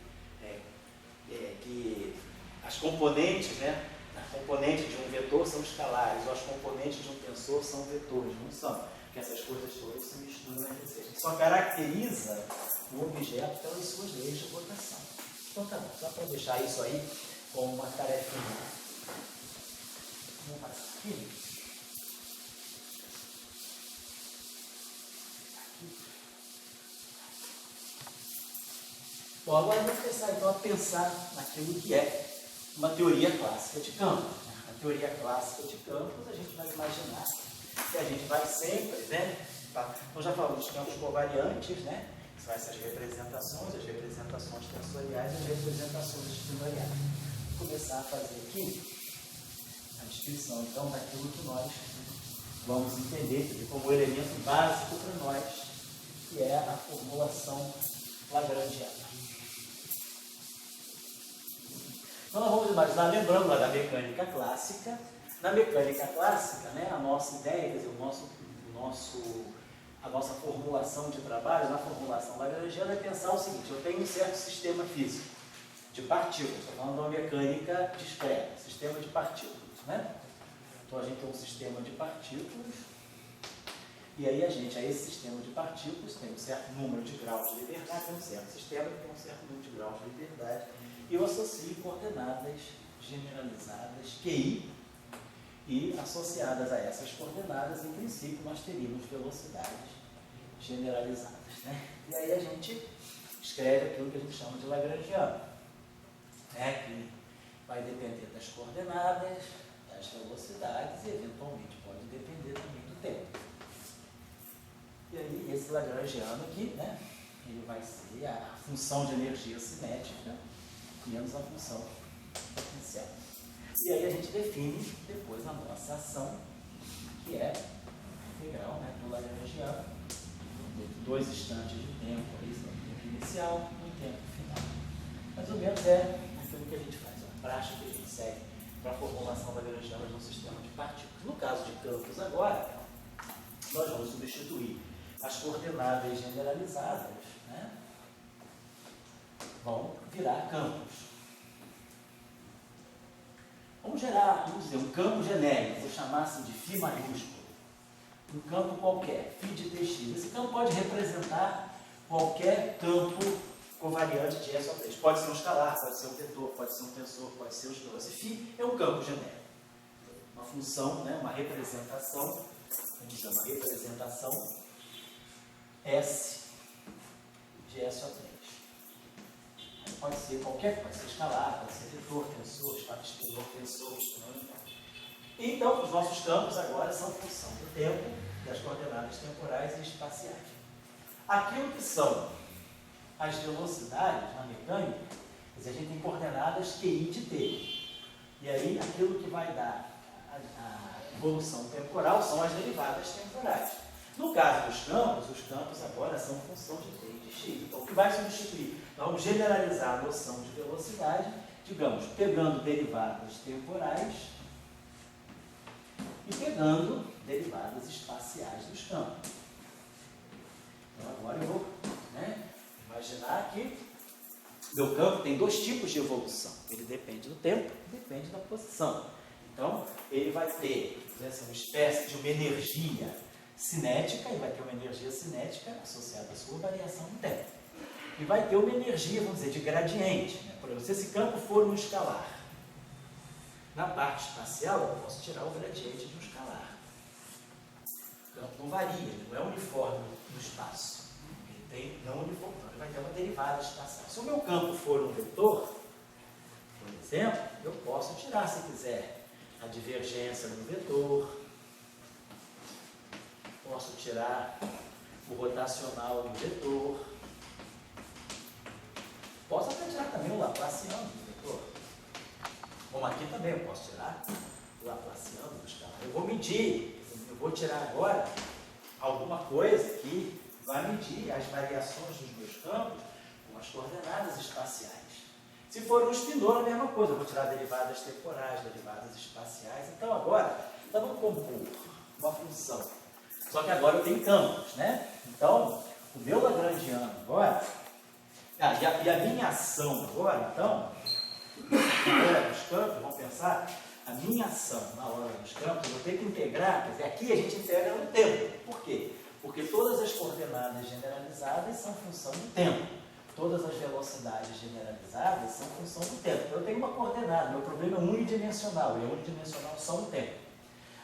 as componentes, né? A componente de um vetor são escalares, ou as componentes de um tensor são vetores, não são. Porque essas coisas todas se misturam entre si. A gente só caracteriza o objeto pelas suas leis de rotação. Então tá bom, só para deixar isso aí como uma tarefinha. Vamos passar aqui. Bom, agora vamos começar então a pensar naquilo que é uma teoria clássica de campos. A teoria clássica de campos, a gente vai imaginar que a gente vai sempre, né? Nós já falamos dos campos covariantes, né? Que são essas representações, as representações tensoriais e as representações espinoriais. Vou começar a fazer aqui a descrição, então, daquilo que nós vamos entender como elemento básico para nós, que é a formulação lagrangiana. Então, nós vamos imaginar, lembrando lá da mecânica clássica. Na mecânica clássica, né, a nossa ideia, quer dizer, a nossa formulação de trabalho, na formulação lagrangiana, é pensar o seguinte: eu tenho um certo sistema físico de partículas, estou falando de uma mecânica discreta, sistema de partículas, né? Então a gente tem um sistema de partículas, e aí a esse sistema de partículas tem um certo número de graus de liberdade, tem um certo sistema que tem um certo número de graus de liberdade, e eu associo coordenadas generalizadas, QI, e associadas a essas coordenadas, em princípio, nós teríamos velocidades generalizadas, né? E aí a gente escreve aquilo que a gente chama de lagrangiano, né? Que vai depender das coordenadas, das velocidades e, eventualmente, pode depender também do tempo. E aí, esse lagrangiano aqui, né? Ele vai ser a função de energia cinética menos a função potencial. E aí a gente define depois a nossa ação, que é a integral, né, do lagrangiano, de 2 instantes de tempo, aí, no tempo inicial e no tempo final. Mais ou menos é aquilo que a gente faz, a prática que a gente segue para a formulação lagrangiana de um sistema de partículas. No caso de campos agora, nós vamos substituir as coordenadas generalizadas, né, vão virar campos. Vamos dizer, um campo genérico, vou chamar assim de φ maiúsculo. Um campo qualquer, φ de tx. Esse campo pode representar qualquer campo covariante de S ou 3. Pode ser um escalar, pode ser um vetor, pode ser um tensor, pode ser os dois. Esse φ é um campo genérico. Uma função, né, uma representação, a gente chama representação S de S ou 3. Pode ser qualquer, pode ser escalar, pode ser vetor, tensor, escalar, tensor. Então, os nossos campos agora são função do tempo, das coordenadas temporais e espaciais. Aquilo que são as velocidades na mecânica, quer dizer, a gente tem coordenadas QI de T. E aí, aquilo que vai dar a evolução temporal são as derivadas temporais. No caso dos campos, os campos agora são função de T e de X. Então, o que vai substituir? Vamos generalizar a noção de velocidade, digamos, pegando derivadas temporais e pegando derivadas espaciais dos campos. Então, agora eu vou, né, imaginar que meu campo tem 2 tipos de evolução. Ele depende do tempo e depende da posição. Então, ele vai ter, uma espécie de uma energia cinética, e vai ter uma energia cinética associada à sua variação no tempo. E vai ter uma energia, vamos dizer, de gradiente. Né? Por exemplo, se esse campo for um escalar, na parte espacial eu posso tirar o gradiente de um escalar. O campo não varia, ele não é uniforme no espaço. Ele tem não uniforme, ele vai ter uma derivada espacial. Se o meu campo for um vetor, por exemplo, eu posso tirar, se quiser, a divergência no vetor. Posso tirar o rotacional do vetor. Posso até tirar também o laplaciano do vetor. Como aqui também eu posso tirar o laplaciano do escalar. Eu vou medir, eu vou tirar agora alguma coisa que vai medir as variações dos meus campos com as coordenadas espaciais. Se for um espinor, a mesma coisa. Eu vou tirar derivadas temporais, derivadas espaciais. Então agora, vamos compor uma função. Só que agora eu tenho campos, né? Então, o meu lagrangiano agora, e a minha ação agora, então, na hora dos campos, vamos pensar, a minha ação na hora dos campos, eu vou ter que integrar, quer dizer, aqui a gente integra no tempo. Por quê? Porque todas as coordenadas generalizadas são função do tempo. Todas as velocidades generalizadas são função do tempo. Então, eu tenho uma coordenada, meu problema é unidimensional, e é unidimensional só no tempo.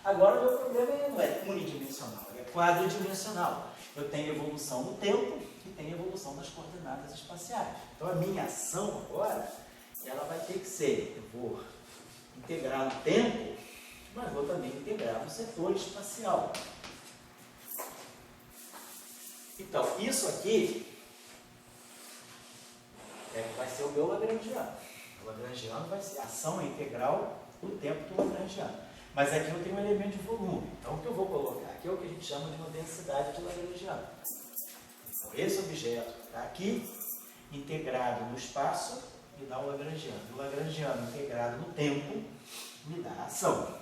Agora, o meu problema não é unidimensional, é quadridimensional. Eu tenho evolução no tempo e tenho evolução das coordenadas espaciais. Então, a minha ação agora, ela vai ter que ser, eu vou integrar no tempo, mas vou também integrar no setor espacial. Então, isso aqui vai ser o meu lagrangiano. O lagrangiano vai ser a ação integral do tempo do lagrangiano. Mas aqui eu tenho um elemento de volume. Então, o que eu vou colocar aqui é o que a gente chama de uma densidade de lagrangiano. Então, esse objeto está aqui, integrado no espaço, me dá o lagrangiano. O lagrangiano integrado no tempo me dá a ação.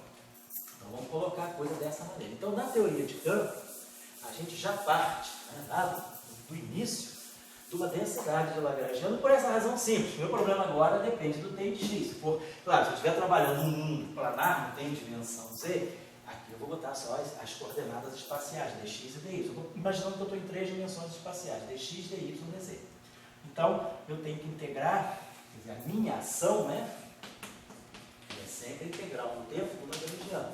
Então, vamos colocar a coisa dessa maneira. Então, na teoria de campo, a gente já parte, né, lá do início, de uma densidade de Lagrangiano por essa razão simples. Meu problema agora depende do t de x. Claro, se eu estiver trabalhando num mundo planar, não tem dimensão z, aqui eu vou botar só as coordenadas espaciais, dx e dy. Eu estou imaginando que eu estou em 3 dimensões espaciais, dx, dy, dz. Então, eu tenho que integrar, quer dizer, a minha ação, né, é sempre integral no tempo do Lagrangiano.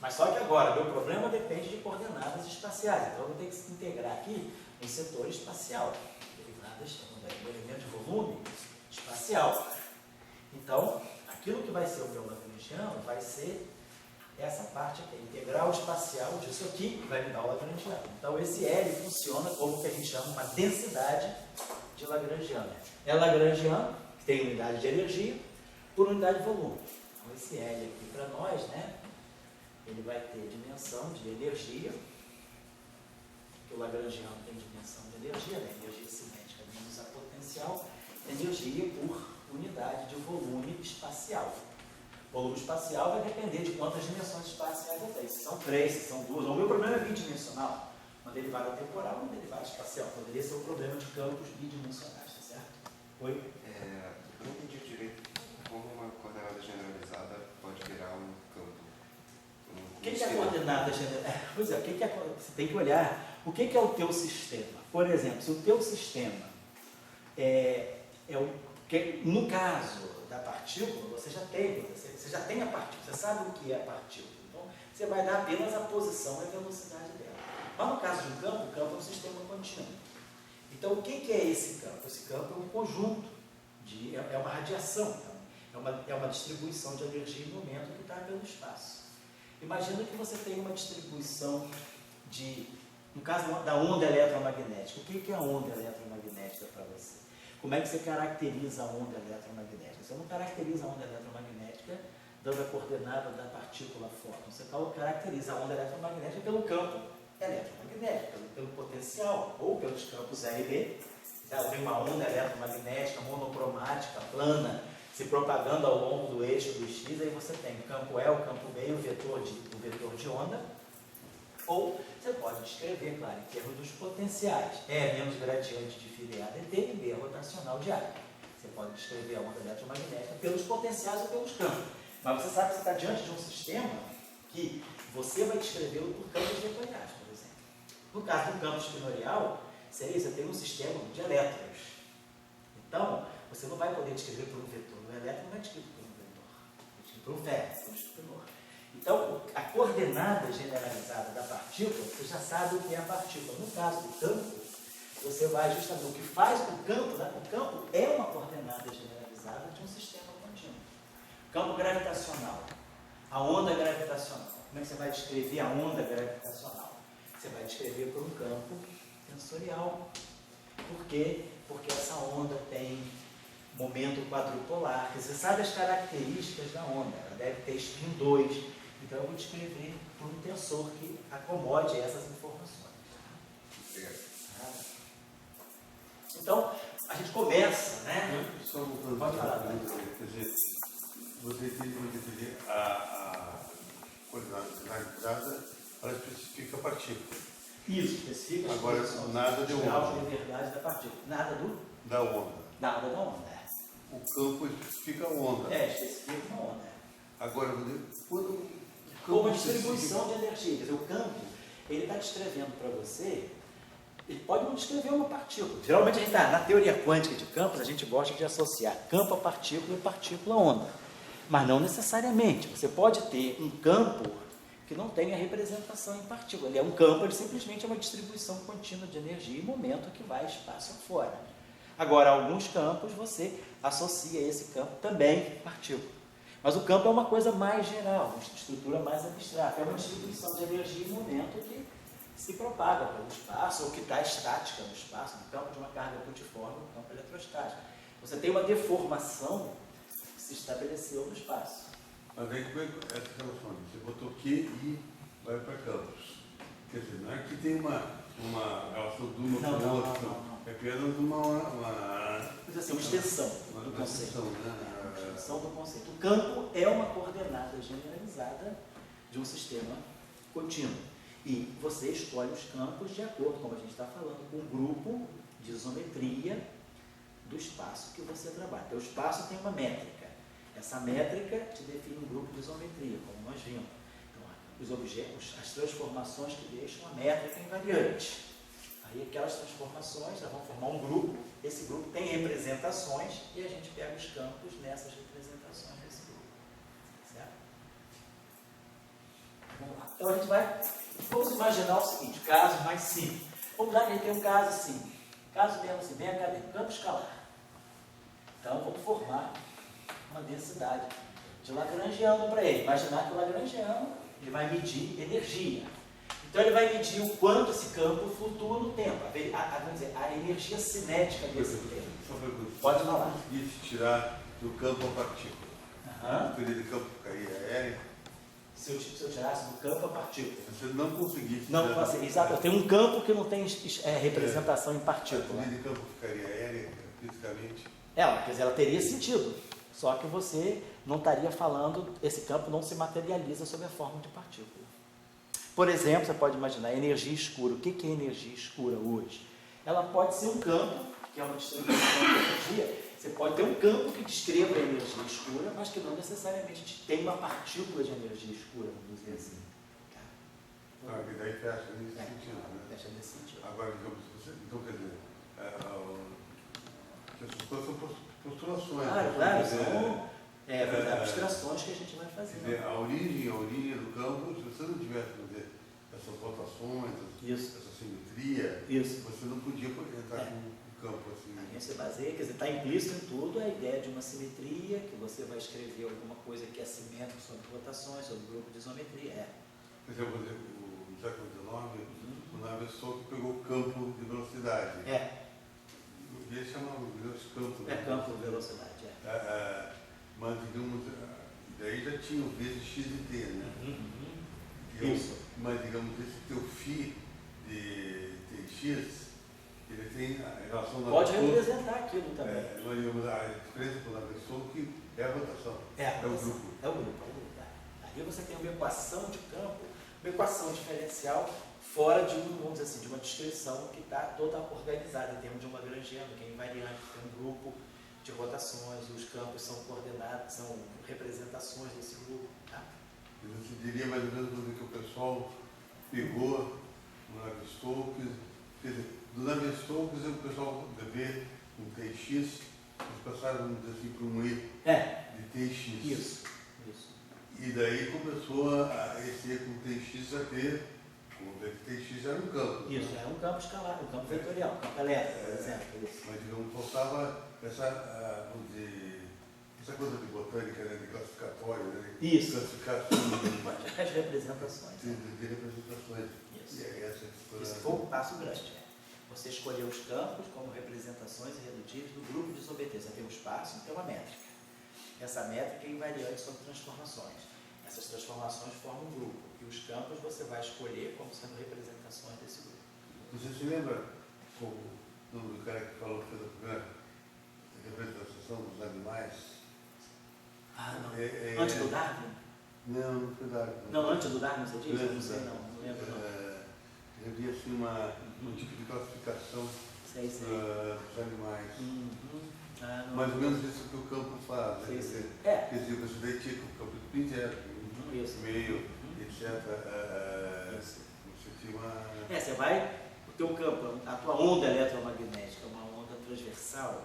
Mas só que agora, meu problema depende de coordenadas espaciais. Então, eu vou ter que integrar aqui em setor espacial. Derivadas do elemento de volume espacial. Então, aquilo que vai ser o meu Lagrangiano vai ser essa parte aqui, a integral espacial disso aqui, vai me dar o Lagrangiano. Então, esse L funciona como o que a gente chama uma densidade de Lagrangiano. É Lagrangiano, que tem unidade de energia, por unidade de volume. Então, esse L aqui para nós, né, ele vai ter dimensão de energia, que o Lagrangiano tem dimensão de energia, né, energia cinética menos a potencial, energia por unidade de volume espacial. Volume espacial vai depender de quantas dimensões espaciais eu tenho. Se são 3, se são 2. O meu problema é bidimensional. Uma derivada temporal, uma derivada espacial. Poderia ser o problema de campos bidimensionais, tá certo? Oi? Eu não entendi direito como uma coordenada generalizada pode virar um campo. O que é a coordenada generalizada? Pois é, você tem que olhar o que é o teu sistema. Por exemplo, se o teu sistema no caso da partícula, você já tem a partícula, você sabe o que é a partícula. Então, você vai dar apenas a posição e a velocidade dela. Mas no caso de um campo, o campo é um sistema contínuo. Então, o que é esse campo? Esse campo é um conjunto, é uma radiação, é uma distribuição de energia e momento que está pelo espaço. Imagina que você tem uma distribuição no caso da onda eletromagnética. O que é a onda eletromagnética para você? Como é que você caracteriza a onda eletromagnética? Você não caracteriza a onda eletromagnética dando a coordenada da partícula fóton. Você caracteriza a onda eletromagnética pelo campo eletromagnético, pelo potencial, ou pelos campos R e B. Tem uma onda eletromagnética monocromática, plana, se propagando ao longo do eixo do X, aí você tem o campo E, o campo B e o vetor de onda. Ou você pode descrever, claro, em termos dos potenciais. E menos gradiente de φ dt e B rotacional de A. Você pode descrever a onda eletromagnética pelos potenciais ou pelos campos. Mas você sabe que você está diante de um sistema que você vai descrevê-lo por campos vetoriais, por exemplo. No caso do campo espinorial, você tem um sistema de elétrons. Então, você não vai poder descrever por um vetor. O elétron não é descrito por um vetor. É descrito por um vector, por um superior. Então, a coordenada generalizada da partícula, você já sabe o que é a partícula. No caso do campo, você vai justamente o que faz o campo, né? O campo é uma coordenada generalizada de um sistema contínuo. Campo gravitacional, a onda gravitacional. Como é que você vai descrever a onda gravitacional? Você vai descrever por um campo tensorial. Por quê? Porque essa onda tem momento quadrupolar. Você sabe as características da onda. Ela deve ter spin 2. Então, eu vou descrever por um tensor que acomode essas informações. Então, a gente começa, né? Só voltando Pode falar. quer dizer, você tem a coordenada generalizada, ela especifica a partícula. Isso, específico. Agora, nada de grau onda. de verdade da partícula. Nada Da onda. Nada da onda. O campo especifica a onda. Especifica uma onda. Agora, quando Como a distribuição de energia. Quer dizer, o campo, ele está descrevendo para você, ele pode não descrever uma partícula. Geralmente, a gente na teoria quântica de campos, a gente gosta de associar campo a partícula e partícula a onda. Mas não necessariamente. Você pode ter um campo que não tenha representação em partícula. Ele é um campo, ele simplesmente é uma distribuição contínua de energia e momento que vai espaço afora. Agora, alguns campos, você associa esse campo também a partícula. Mas o campo é uma coisa mais geral, uma estrutura mais abstrata. É uma distribuição de energia e momento que se propaga pelo espaço ou que está estática no espaço, no campo de uma carga putiforme, no campo eletrostático. Você tem uma deformação que se estabeleceu no espaço. Mas aí como é que essa relação? Você botou Q e vai para campos. Quer dizer, não é que tem uma relação de uma com a outra. Não. É apenas uma extensão do conceito. Extensão, né? Extensão do conceito. O campo é uma coordenada generalizada de um sistema contínuo. E você escolhe os campos de acordo, como a gente está falando, com o grupo de isometria do espaço que você trabalha. Então, o espaço tem uma métrica. Essa métrica te define um grupo de isometria, como nós vimos. Então, os objetos, as transformações que deixam a métrica invariante. Aí, aquelas transformações vão formar um grupo. Esse grupo tem representações e a gente pega os campos nessas representações desse grupo. Certo? Vamos lá. Então, a gente vamos imaginar o seguinte, caso mais simples. Vamos lá que a gente tem um caso assim. Caso mesmo assim, bem acadêmico, campo escalar. Então, vamos formar uma densidade de Lagrangiano para ele. Imaginar que o Lagrangiano ele vai medir energia. Então, ele vai medir o quanto esse campo flutua no tempo. Vamos dizer, a energia cinética desse tempo. Só uma pergunta. Pode falar. Se eu conseguisse tirar do campo a partícula, seria do campo ficaria aérea? Se eu tirasse do campo a partícula. Se você não conseguisse Não, tirar do exato. Tem um campo que não tem representação em partícula. a de campo ficaria aérea, fisicamente? Quer dizer, ela teria sentido. Só que você não estaria falando, esse campo não se materializa sob a forma de partícula. Por exemplo, você pode imaginar energia escura. O que é energia escura hoje? Ela pode ser um campo, que é uma distribuição de energia. Você pode ter um campo que descreva a energia escura, mas que não necessariamente tem uma partícula de energia escura, vamos dizer assim. Ah, que daí fecha nesse sentido, né? Fecha nesse sentido. Agora, digamos, então quer dizer, essas coisas são postulações. Claro, são abstrações que a gente vai fazer. Quer dizer, a origem do campo, se você não tivesse, vamos dizer, essas rotações, essa simetria, você não podia entrar com um campo assim. Aí você baseia, quer dizer, está implícito em tudo a ideia de uma simetria, que você vai escrever alguma coisa que é simétrica sobre rotações, sobre grupo de isometria. Por exemplo, no século XIX, o Navier-Stokes pegou o campo de velocidade. Ele chamava de campo. Campo de velocidade, Mas, digamos, daí já tinha o vezes x e t, né? Isso. Mas, digamos, esse teu φ de tx, ele tem a relação da pode representar aquilo também. Mas, digamos, a diferença do Navier-Stokes é a rotação. É o grupo. É o grupo. Aí você tem uma equação de campo, uma equação diferencial fora de vamos dizer assim, de uma descrição que está toda organizada em termos de um Lagrangiano, que é invariante, tem um grupo de rotações, os campos são coordenados, são representações desse grupo. Tá? E você diria mais ou menos que o pessoal pegou no Navier-Stokes, quer dizer, do Navier-Stokes o pessoal vê um Tx, eles passaram, vamos dizer assim, para um E de Tx. Isso. E daí começou esse E com Tx a ter, como Tx era um campo. Isso, né? é um campo escalar, um campo vetorial, um campo elétrico, por exemplo. Isso. Mas digamos, faltava essa, vamos dizer, essa coisa de botânica, né, de classificatório, né? Isso. Classificação As representações. de representações. Isso. E aí essa coisa... Esse foi um passo grande. Você escolheu os campos como representações irredutíveis do grupo de isometria. Você tem um espaço e tem uma métrica. Essa métrica é invariante sobre transformações. Essas transformações formam um grupo. E os campos você vai escolher como sendo representações desse grupo. Você se lembra o nome do cara que falou que fez a primeira representação dos animais? Não. Antes do Darwin? Não foi Darwin. Não, antes do Darwin você disse? Não sei não lembro não. Eu vi assim um tipo de classificação dos animais. Mais ou menos isso que o campo faz. Né? Quer dizer, você daí tinha o campo de Pinter, meio, etc. Você tinha uma... Você vai, o teu campo, a tua onda eletromagnética é uma onda transversal,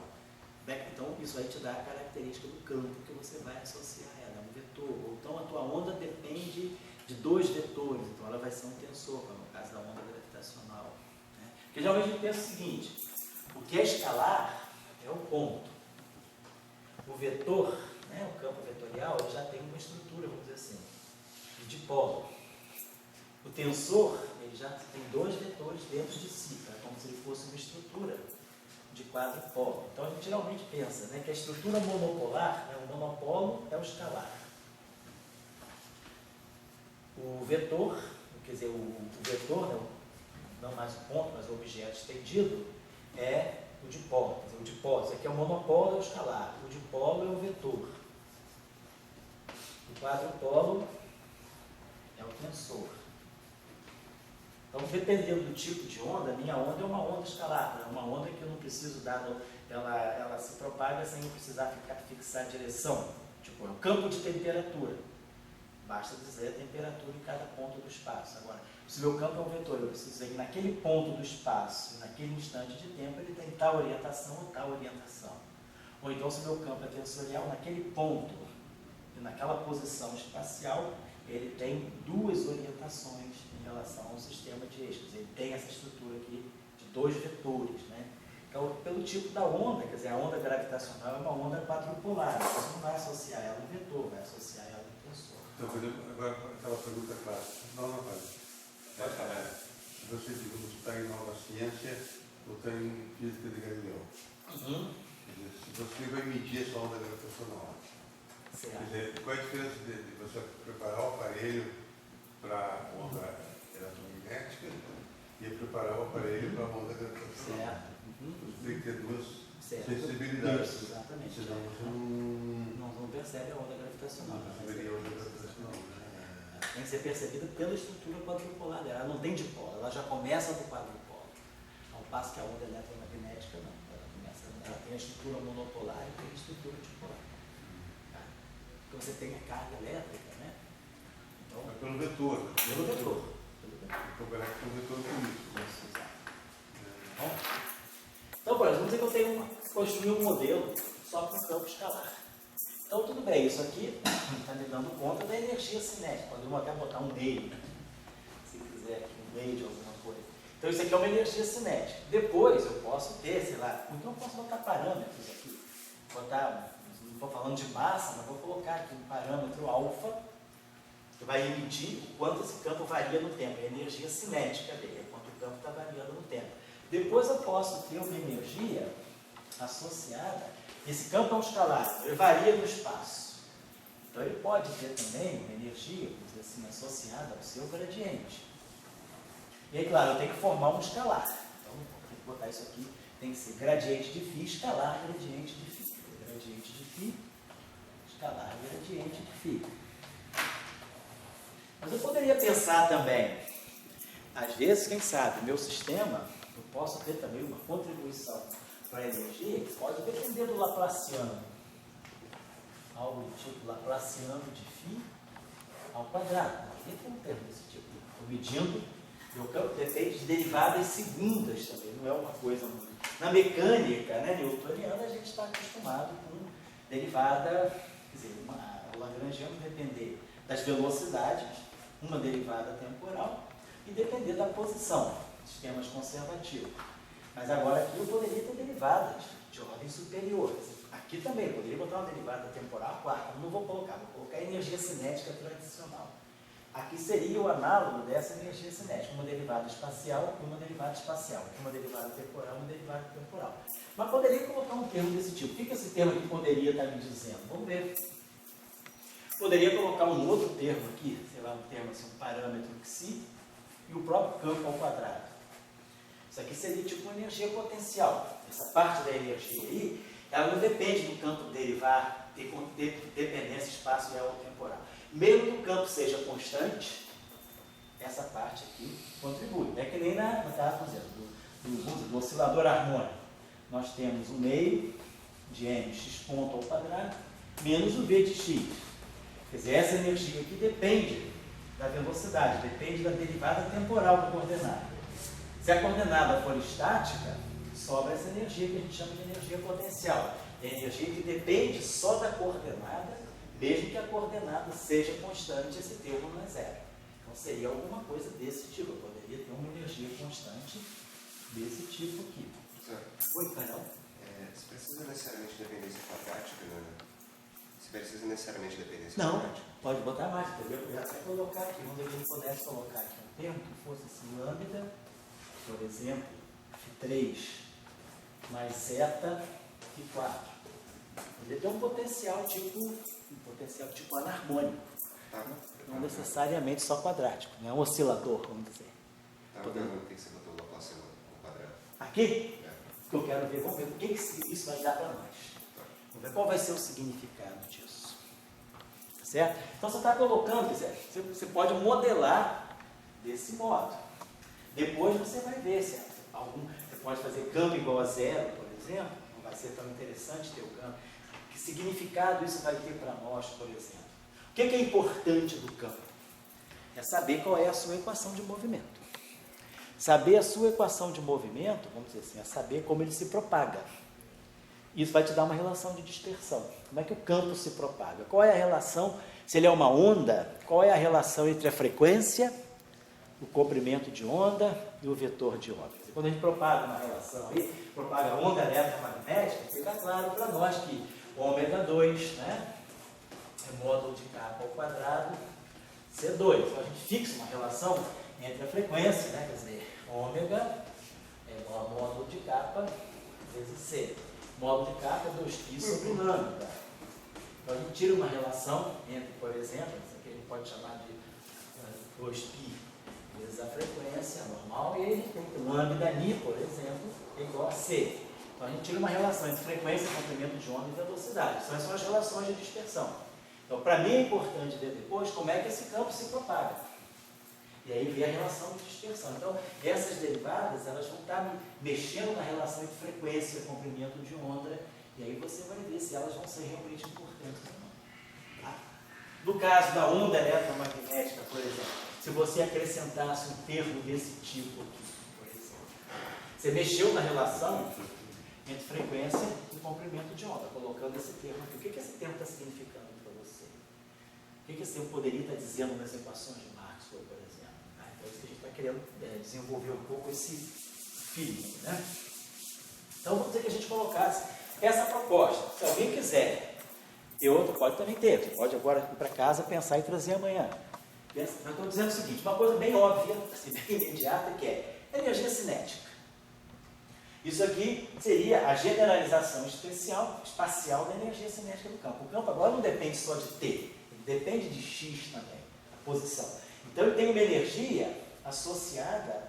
então isso aí te dá a característica do campo que você vai associar a ela, é um vetor. Ou então a tua onda depende de dois vetores, então ela vai ser um tensor, como no caso da onda gravitacional. Né? Porque geralmente a gente pensa o seguinte, o que é escalar é o ponto. O vetor, né, o campo vetorial, ele já tem uma estrutura, vamos dizer assim, de dipolo. O tensor, ele já tem dois vetores dentro de si, é como se ele fosse uma estrutura de quadrupolo. Então a gente geralmente pensa, né, que a estrutura monopolar, né, o monopolo é o escalar. O vetor, quer dizer, o vetor, né, não mais o ponto, mas o objeto estendido, é o dipolo. Quer dizer, o dipolo, isso aqui é o monopolo, é o escalar. O dipolo é o vetor. O quadrupolo é o tensor. Então, dependendo do tipo de onda, a minha onda é uma onda escalar, é uma onda que eu não preciso dar, ela se propaga sem eu precisar fixar a direção. Tipo, é um campo de temperatura. Basta dizer a temperatura em cada ponto do espaço. Agora, se o meu campo é um vetor, eu preciso dizer que naquele ponto do espaço, naquele instante de tempo, ele tem tal orientação ou tal orientação. Ou então, se o meu campo é tensorial, naquele ponto e naquela posição espacial, ele tem duas orientações em relação ao sistema de eixos. Ele tem essa estrutura aqui de dois vetores, né? Então, pelo tipo da onda, quer dizer, a onda gravitacional é uma onda quadrupolar. Você não vai associar ela em vetor, vai associar ela em tensor. Então, por exemplo, agora aquela pergunta clássica. Não, pode. Você, digamos, está em nova ciência ou está em física de Galileu. Quer dizer, se você vai medir essa onda gravitacional, quer dizer, qual é a diferença de você preparar o aparelho para a onda eletromagnética e preparar o aparelho para a onda gravitacional? Você tem que ter duas sensibilidades. Isso, exatamente. Senão você não percebe a onda gravitacional. Não perceberia a onda gravitacional. Tem que ser percebida pela estrutura quadrupolar dela. Ela não tem dipolo, ela já começa do quadrupolo. Ao passo que a onda eletromagnética não. Ela tem a estrutura monopolar e tem a estrutura dipolar. Tá? Então você tem a carga elétrica, né? Então, é pelo vetor. Pelo vetor. Trabalhar com o vetor político. Isso, exato. Então, por exemplo, vamos dizer que eu construí um modelo só com campo escalar. Então, tudo bem, isso aqui está me dando conta da energia cinética. Podemos até botar um meio, se quiser, aqui, um meio de alguma coisa. Então, isso aqui é uma energia cinética. Depois, eu posso ter, sei lá, então eu posso botar parâmetros aqui. Não estou falando de massa, mas vou colocar aqui um parâmetro alfa, que vai medir o quanto esse campo varia no tempo, a energia cinética dele, é quanto o campo está variando no tempo. Depois eu posso ter uma energia associada. Esse campo é um escalar, ele varia no espaço. Então ele pode ter também uma energia, vamos dizer assim, associada ao seu gradiente. E aí, claro, eu tenho que formar um escalar. Então, eu tenho que botar isso aqui, tem que ser gradiente de φ, escalar, gradiente de φ. Gradiente de φ, escalar, gradiente de φ. Mas eu poderia pensar também, às vezes, quem sabe, meu sistema, eu posso ter também uma contribuição para a energia que pode depender do Laplaciano. Algo do tipo Laplaciano de φ ao quadrado. Aqui tem um termo desse tipo. Estou medindo, meu campo depende de derivadas segundas também, não é uma coisa muito. Na mecânica, né, newtoniana, a gente está acostumado com derivada, quer dizer, o lagrangiano depender das velocidades, uma derivada temporal, e depender da posição, sistemas conservativos. Mas agora aqui eu poderia ter derivadas de ordem superior. Aqui também, eu poderia botar uma derivada temporal, a quarta, não vou colocar a energia cinética tradicional. Aqui seria o análogo dessa energia cinética, uma derivada espacial e uma derivada espacial, uma derivada temporal e uma derivada temporal. Mas poderia colocar um termo desse tipo. O que esse termo aqui poderia estar me dizendo? Vamos ver. Poderia colocar um outro termo aqui, sei lá, um termo assim, um parâmetro xi, e o próprio campo ao quadrado. Isso aqui seria tipo uma energia potencial. Essa parte da energia aí, ela não depende do campo derivar, ter dependência espaço-real ou temporal. Mesmo que o campo seja constante, essa parte aqui contribui. É que nem no caso, por exemplo, do oscilador harmônico. Nós temos o meio de mx ponto ao quadrado menos o v de x. Quer dizer, essa energia aqui depende da velocidade, depende da derivada temporal da coordenada. Se a coordenada for estática, sobra essa energia que a gente chama de energia potencial. É energia que depende só da coordenada, mesmo que a coordenada seja constante, esse termo não é zero. Então seria alguma coisa desse tipo. Eu poderia ter uma energia constante desse tipo aqui. Oi, Carol? Você precisa necessariamente de dependência quadrática, né? Você precisa necessariamente de dependência Não, quadrática? pode botar mais. Eu ia até colocar aqui, onde a gente pudesse colocar aqui um termo que fosse assim, lambda, por exemplo, Φ3 mais zeta Φ4. Ele tem um potencial tipo anarmônico. Não necessariamente só quadrático, não é um oscilador, vamos dizer. Tá, não tem que ser botou o Laplaciano ao quadrado. Aqui? Que eu quero ver, vamos ver o que isso vai dar para nós. Vamos ver qual vai ser o significado disso. Certo? Então você está colocando, quer dizer, você pode modelar desse modo. Depois você vai ver se você pode fazer campo igual a zero, por exemplo, não vai ser tão interessante ter o campo. Que significado isso vai ter para nós, por exemplo? O que é importante do campo? É saber qual é a sua equação de movimento. Saber a sua equação de movimento, vamos dizer assim, é saber como ele se propaga. Isso vai te dar uma relação de dispersão. Como é que o campo se propaga? Qual é a relação, se ele é uma onda, qual é a relação entre a frequência, o comprimento de onda e o vetor de onda? Quando a gente propaga uma relação aí, propaga a onda eletromagnética, fica claro para nós que ômega 2, né, é módulo de K ao quadrado C2. Então a gente fixa uma relação entre a frequência, né, quer dizer, ômega é igual a módulo de K vezes C. Módulo de K é 2π sobre lambda. Então a gente tira uma relação entre, por exemplo, isso aqui a gente pode chamar de 2π vezes a frequência normal, e ele tem que lambda ni, por exemplo, é igual a C. Então a gente tira uma relação entre frequência, comprimento de onda e velocidade. Essas são as relações de dispersão. Então, para mim é importante ver depois como é que esse campo se propaga. E aí ver a relação de dispersão. Então, essas derivadas, elas vão estar mexendo na relação entre frequência e comprimento de onda, e aí você vai ver se elas vão ser realmente importantes ou não. Tá? No caso da onda eletromagnética, por exemplo, se você acrescentasse um termo desse tipo aqui, por exemplo, você mexeu na relação entre frequência e comprimento de onda, colocando esse termo aqui. O que esse termo está significando para você? O que esse termo poderia estar dizendo nas equações de Maxwell, por exemplo? Então, isso que a gente está querendo desenvolver um pouco esse feeling, né? Então, vamos dizer que a gente colocasse essa proposta. Se alguém quiser, e outro pode também ter, você pode agora ir para casa, pensar e trazer amanhã. Eu estou dizendo o seguinte, uma coisa bem óbvia, assim, bem imediata, que é energia cinética. Isso aqui seria a generalização espacial da energia cinética do campo. O campo agora não depende só de T, ele depende de X também, a posição. Então ele tem uma energia associada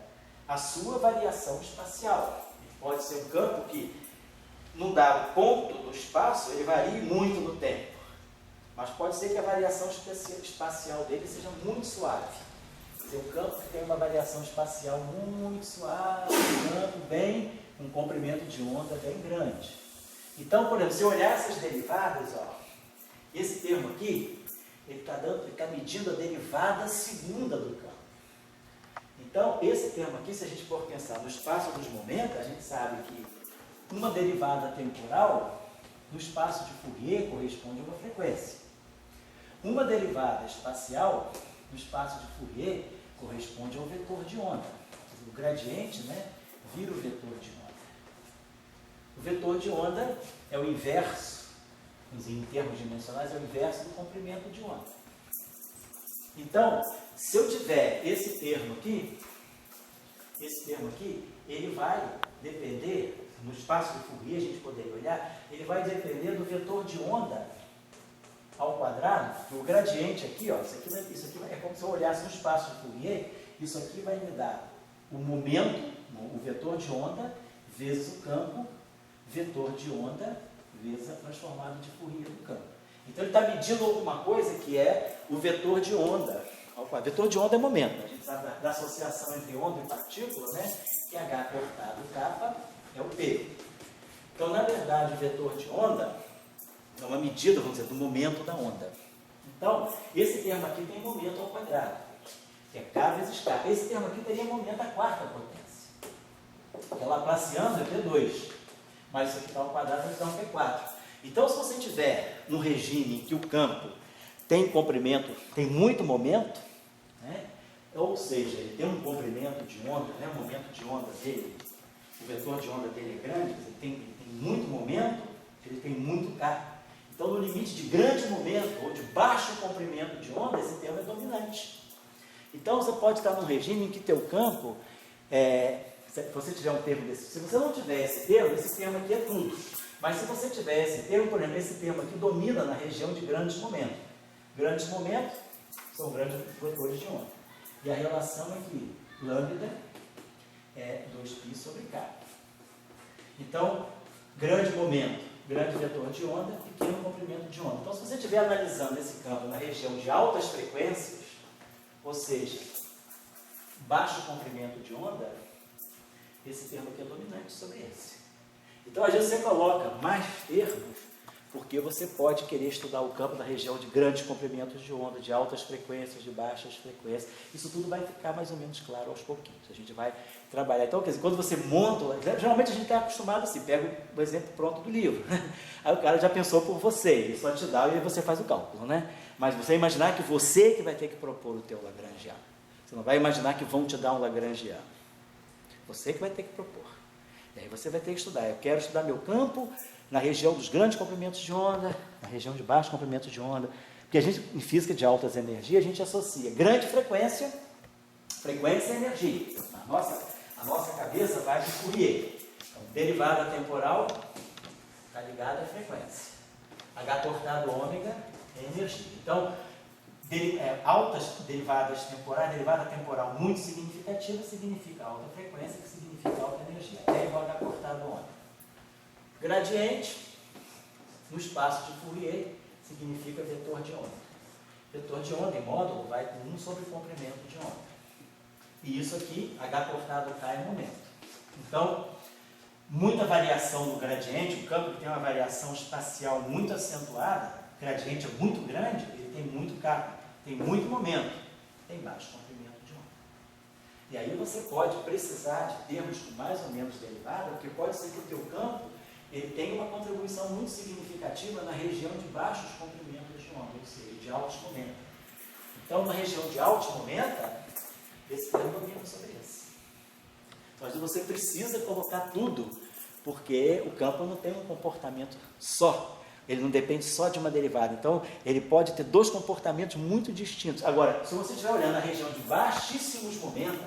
à sua variação espacial. Pode ser um campo que, num dado ponto do espaço, ele varie muito no tempo. Mas pode ser que a variação espacial dele seja muito suave. Quer dizer, um campo que tem uma variação espacial muito suave, um campo bem, um comprimento de onda bem grande. Então, por exemplo, se eu olhar essas derivadas, ó, esse termo aqui, ele está medindo a derivada segunda do campo. Então, esse termo aqui, se a gente for pensar no espaço dos momentos, a gente sabe que uma derivada temporal no espaço de Fourier corresponde a uma frequência. Uma derivada espacial no espaço de Fourier corresponde ao vetor de onda. O gradiente, né, vira o vetor de onda. O vetor de onda é o inverso, em termos dimensionais, é o inverso do comprimento de onda. Então, se eu tiver esse termo aqui, ele vai depender, no espaço de Fourier, a gente poderia olhar, ele vai depender do vetor de onda ao quadrado, que o gradiente aqui, ó, isso aqui é como se eu olhasse no espaço de Fourier, isso aqui vai me dar o momento, o vetor de onda, vezes o campo, vetor de onda, vezes a transformada de Fourier do campo. Então ele está medindo alguma coisa que é o vetor de onda. O vetor de onda é momento. A gente sabe da associação entre onda e partícula, né? Que H cortado K é o P. Então, na verdade, o vetor de onda é uma medida, vamos dizer, do momento da onda. Então, esse termo aqui tem momento ao quadrado, que é K vezes K. Esse termo aqui teria momento à quarta potência. É Laplaciano, é P2. Mas isso aqui está ao quadrado, então é P4. Então, se você tiver um regime em que o campo tem comprimento, tem muito momento, né? Ou seja, ele tem um comprimento de onda, né? O momento de onda dele, o vetor de onda dele é grande, ele tem muito momento, ele tem muito K. Então, no limite de grande momento ou de baixo comprimento de onda, esse termo é dominante. Então, você pode estar num regime em que teu campo, se você tiver um termo desse, se você não tiver esse termo aqui é tudo. Mas se você tiver esse termo, por exemplo, esse termo aqui domina na região de grandes momentos. Grandes momentos são grandes vetores de onda. E a relação é que lambda é 2π sobre K. Então, grande momento, grande vetor de onda, pequeno comprimento de onda. Então, se você estiver analisando esse campo na região de altas frequências, ou seja, baixo comprimento de onda, esse termo aqui é dominante sobre esse. Então, às vezes, você coloca mais termos, porque você pode querer estudar o campo da região de grandes comprimentos de onda, de altas frequências, de baixas frequências. Isso tudo vai ficar mais ou menos claro aos pouquinhos. A gente vai trabalhar. Então, quer dizer, quando você monta, geralmente a gente está acostumado assim, pega o exemplo pronto do livro. Aí o cara já pensou por você, ele só te dá e aí você faz o cálculo, né? Mas você imaginar que você que vai ter que propor o teu Lagrangiano. Você não vai imaginar que vão te dar um Lagrangiano. Você que vai ter que propor. E aí você vai ter que estudar. Eu quero estudar meu campo na região dos grandes comprimentos de onda, na região de baixos comprimentos de onda, porque a gente, em física de altas energias, a gente associa grande frequência, frequência e energia. A nossa cabeça vai de Fourier. Então, derivada temporal está ligada à frequência. H cortado ômega é energia. Então, altas derivadas temporais, derivada temporal muito significativa significa alta frequência, que significa alta energia. É igual a H cortado ômega. Gradiente, no espaço de Fourier, significa vetor de onda. Vetor de onda em módulo vai com 1 sobre comprimento de onda. E isso aqui, H cortado K é momento. Então, muita variação no gradiente, o campo que tem uma variação espacial muito acentuada, o gradiente é muito grande, ele tem muito K, tem muito momento, tem baixo comprimento de onda. E aí você pode precisar de termos com mais ou menos derivada, porque pode ser que o teu campo ele tem uma contribuição muito significativa na região de baixos comprimentos de onda, ou seja, de altos momentos. Então, na região de altos momentos, esse termo domina sobre esse. Então, você precisa colocar tudo, porque o campo não tem um comportamento só. Ele não depende só de uma derivada. Então, ele pode ter dois comportamentos muito distintos. Agora, se você estiver olhando na região de baixíssimos momentos,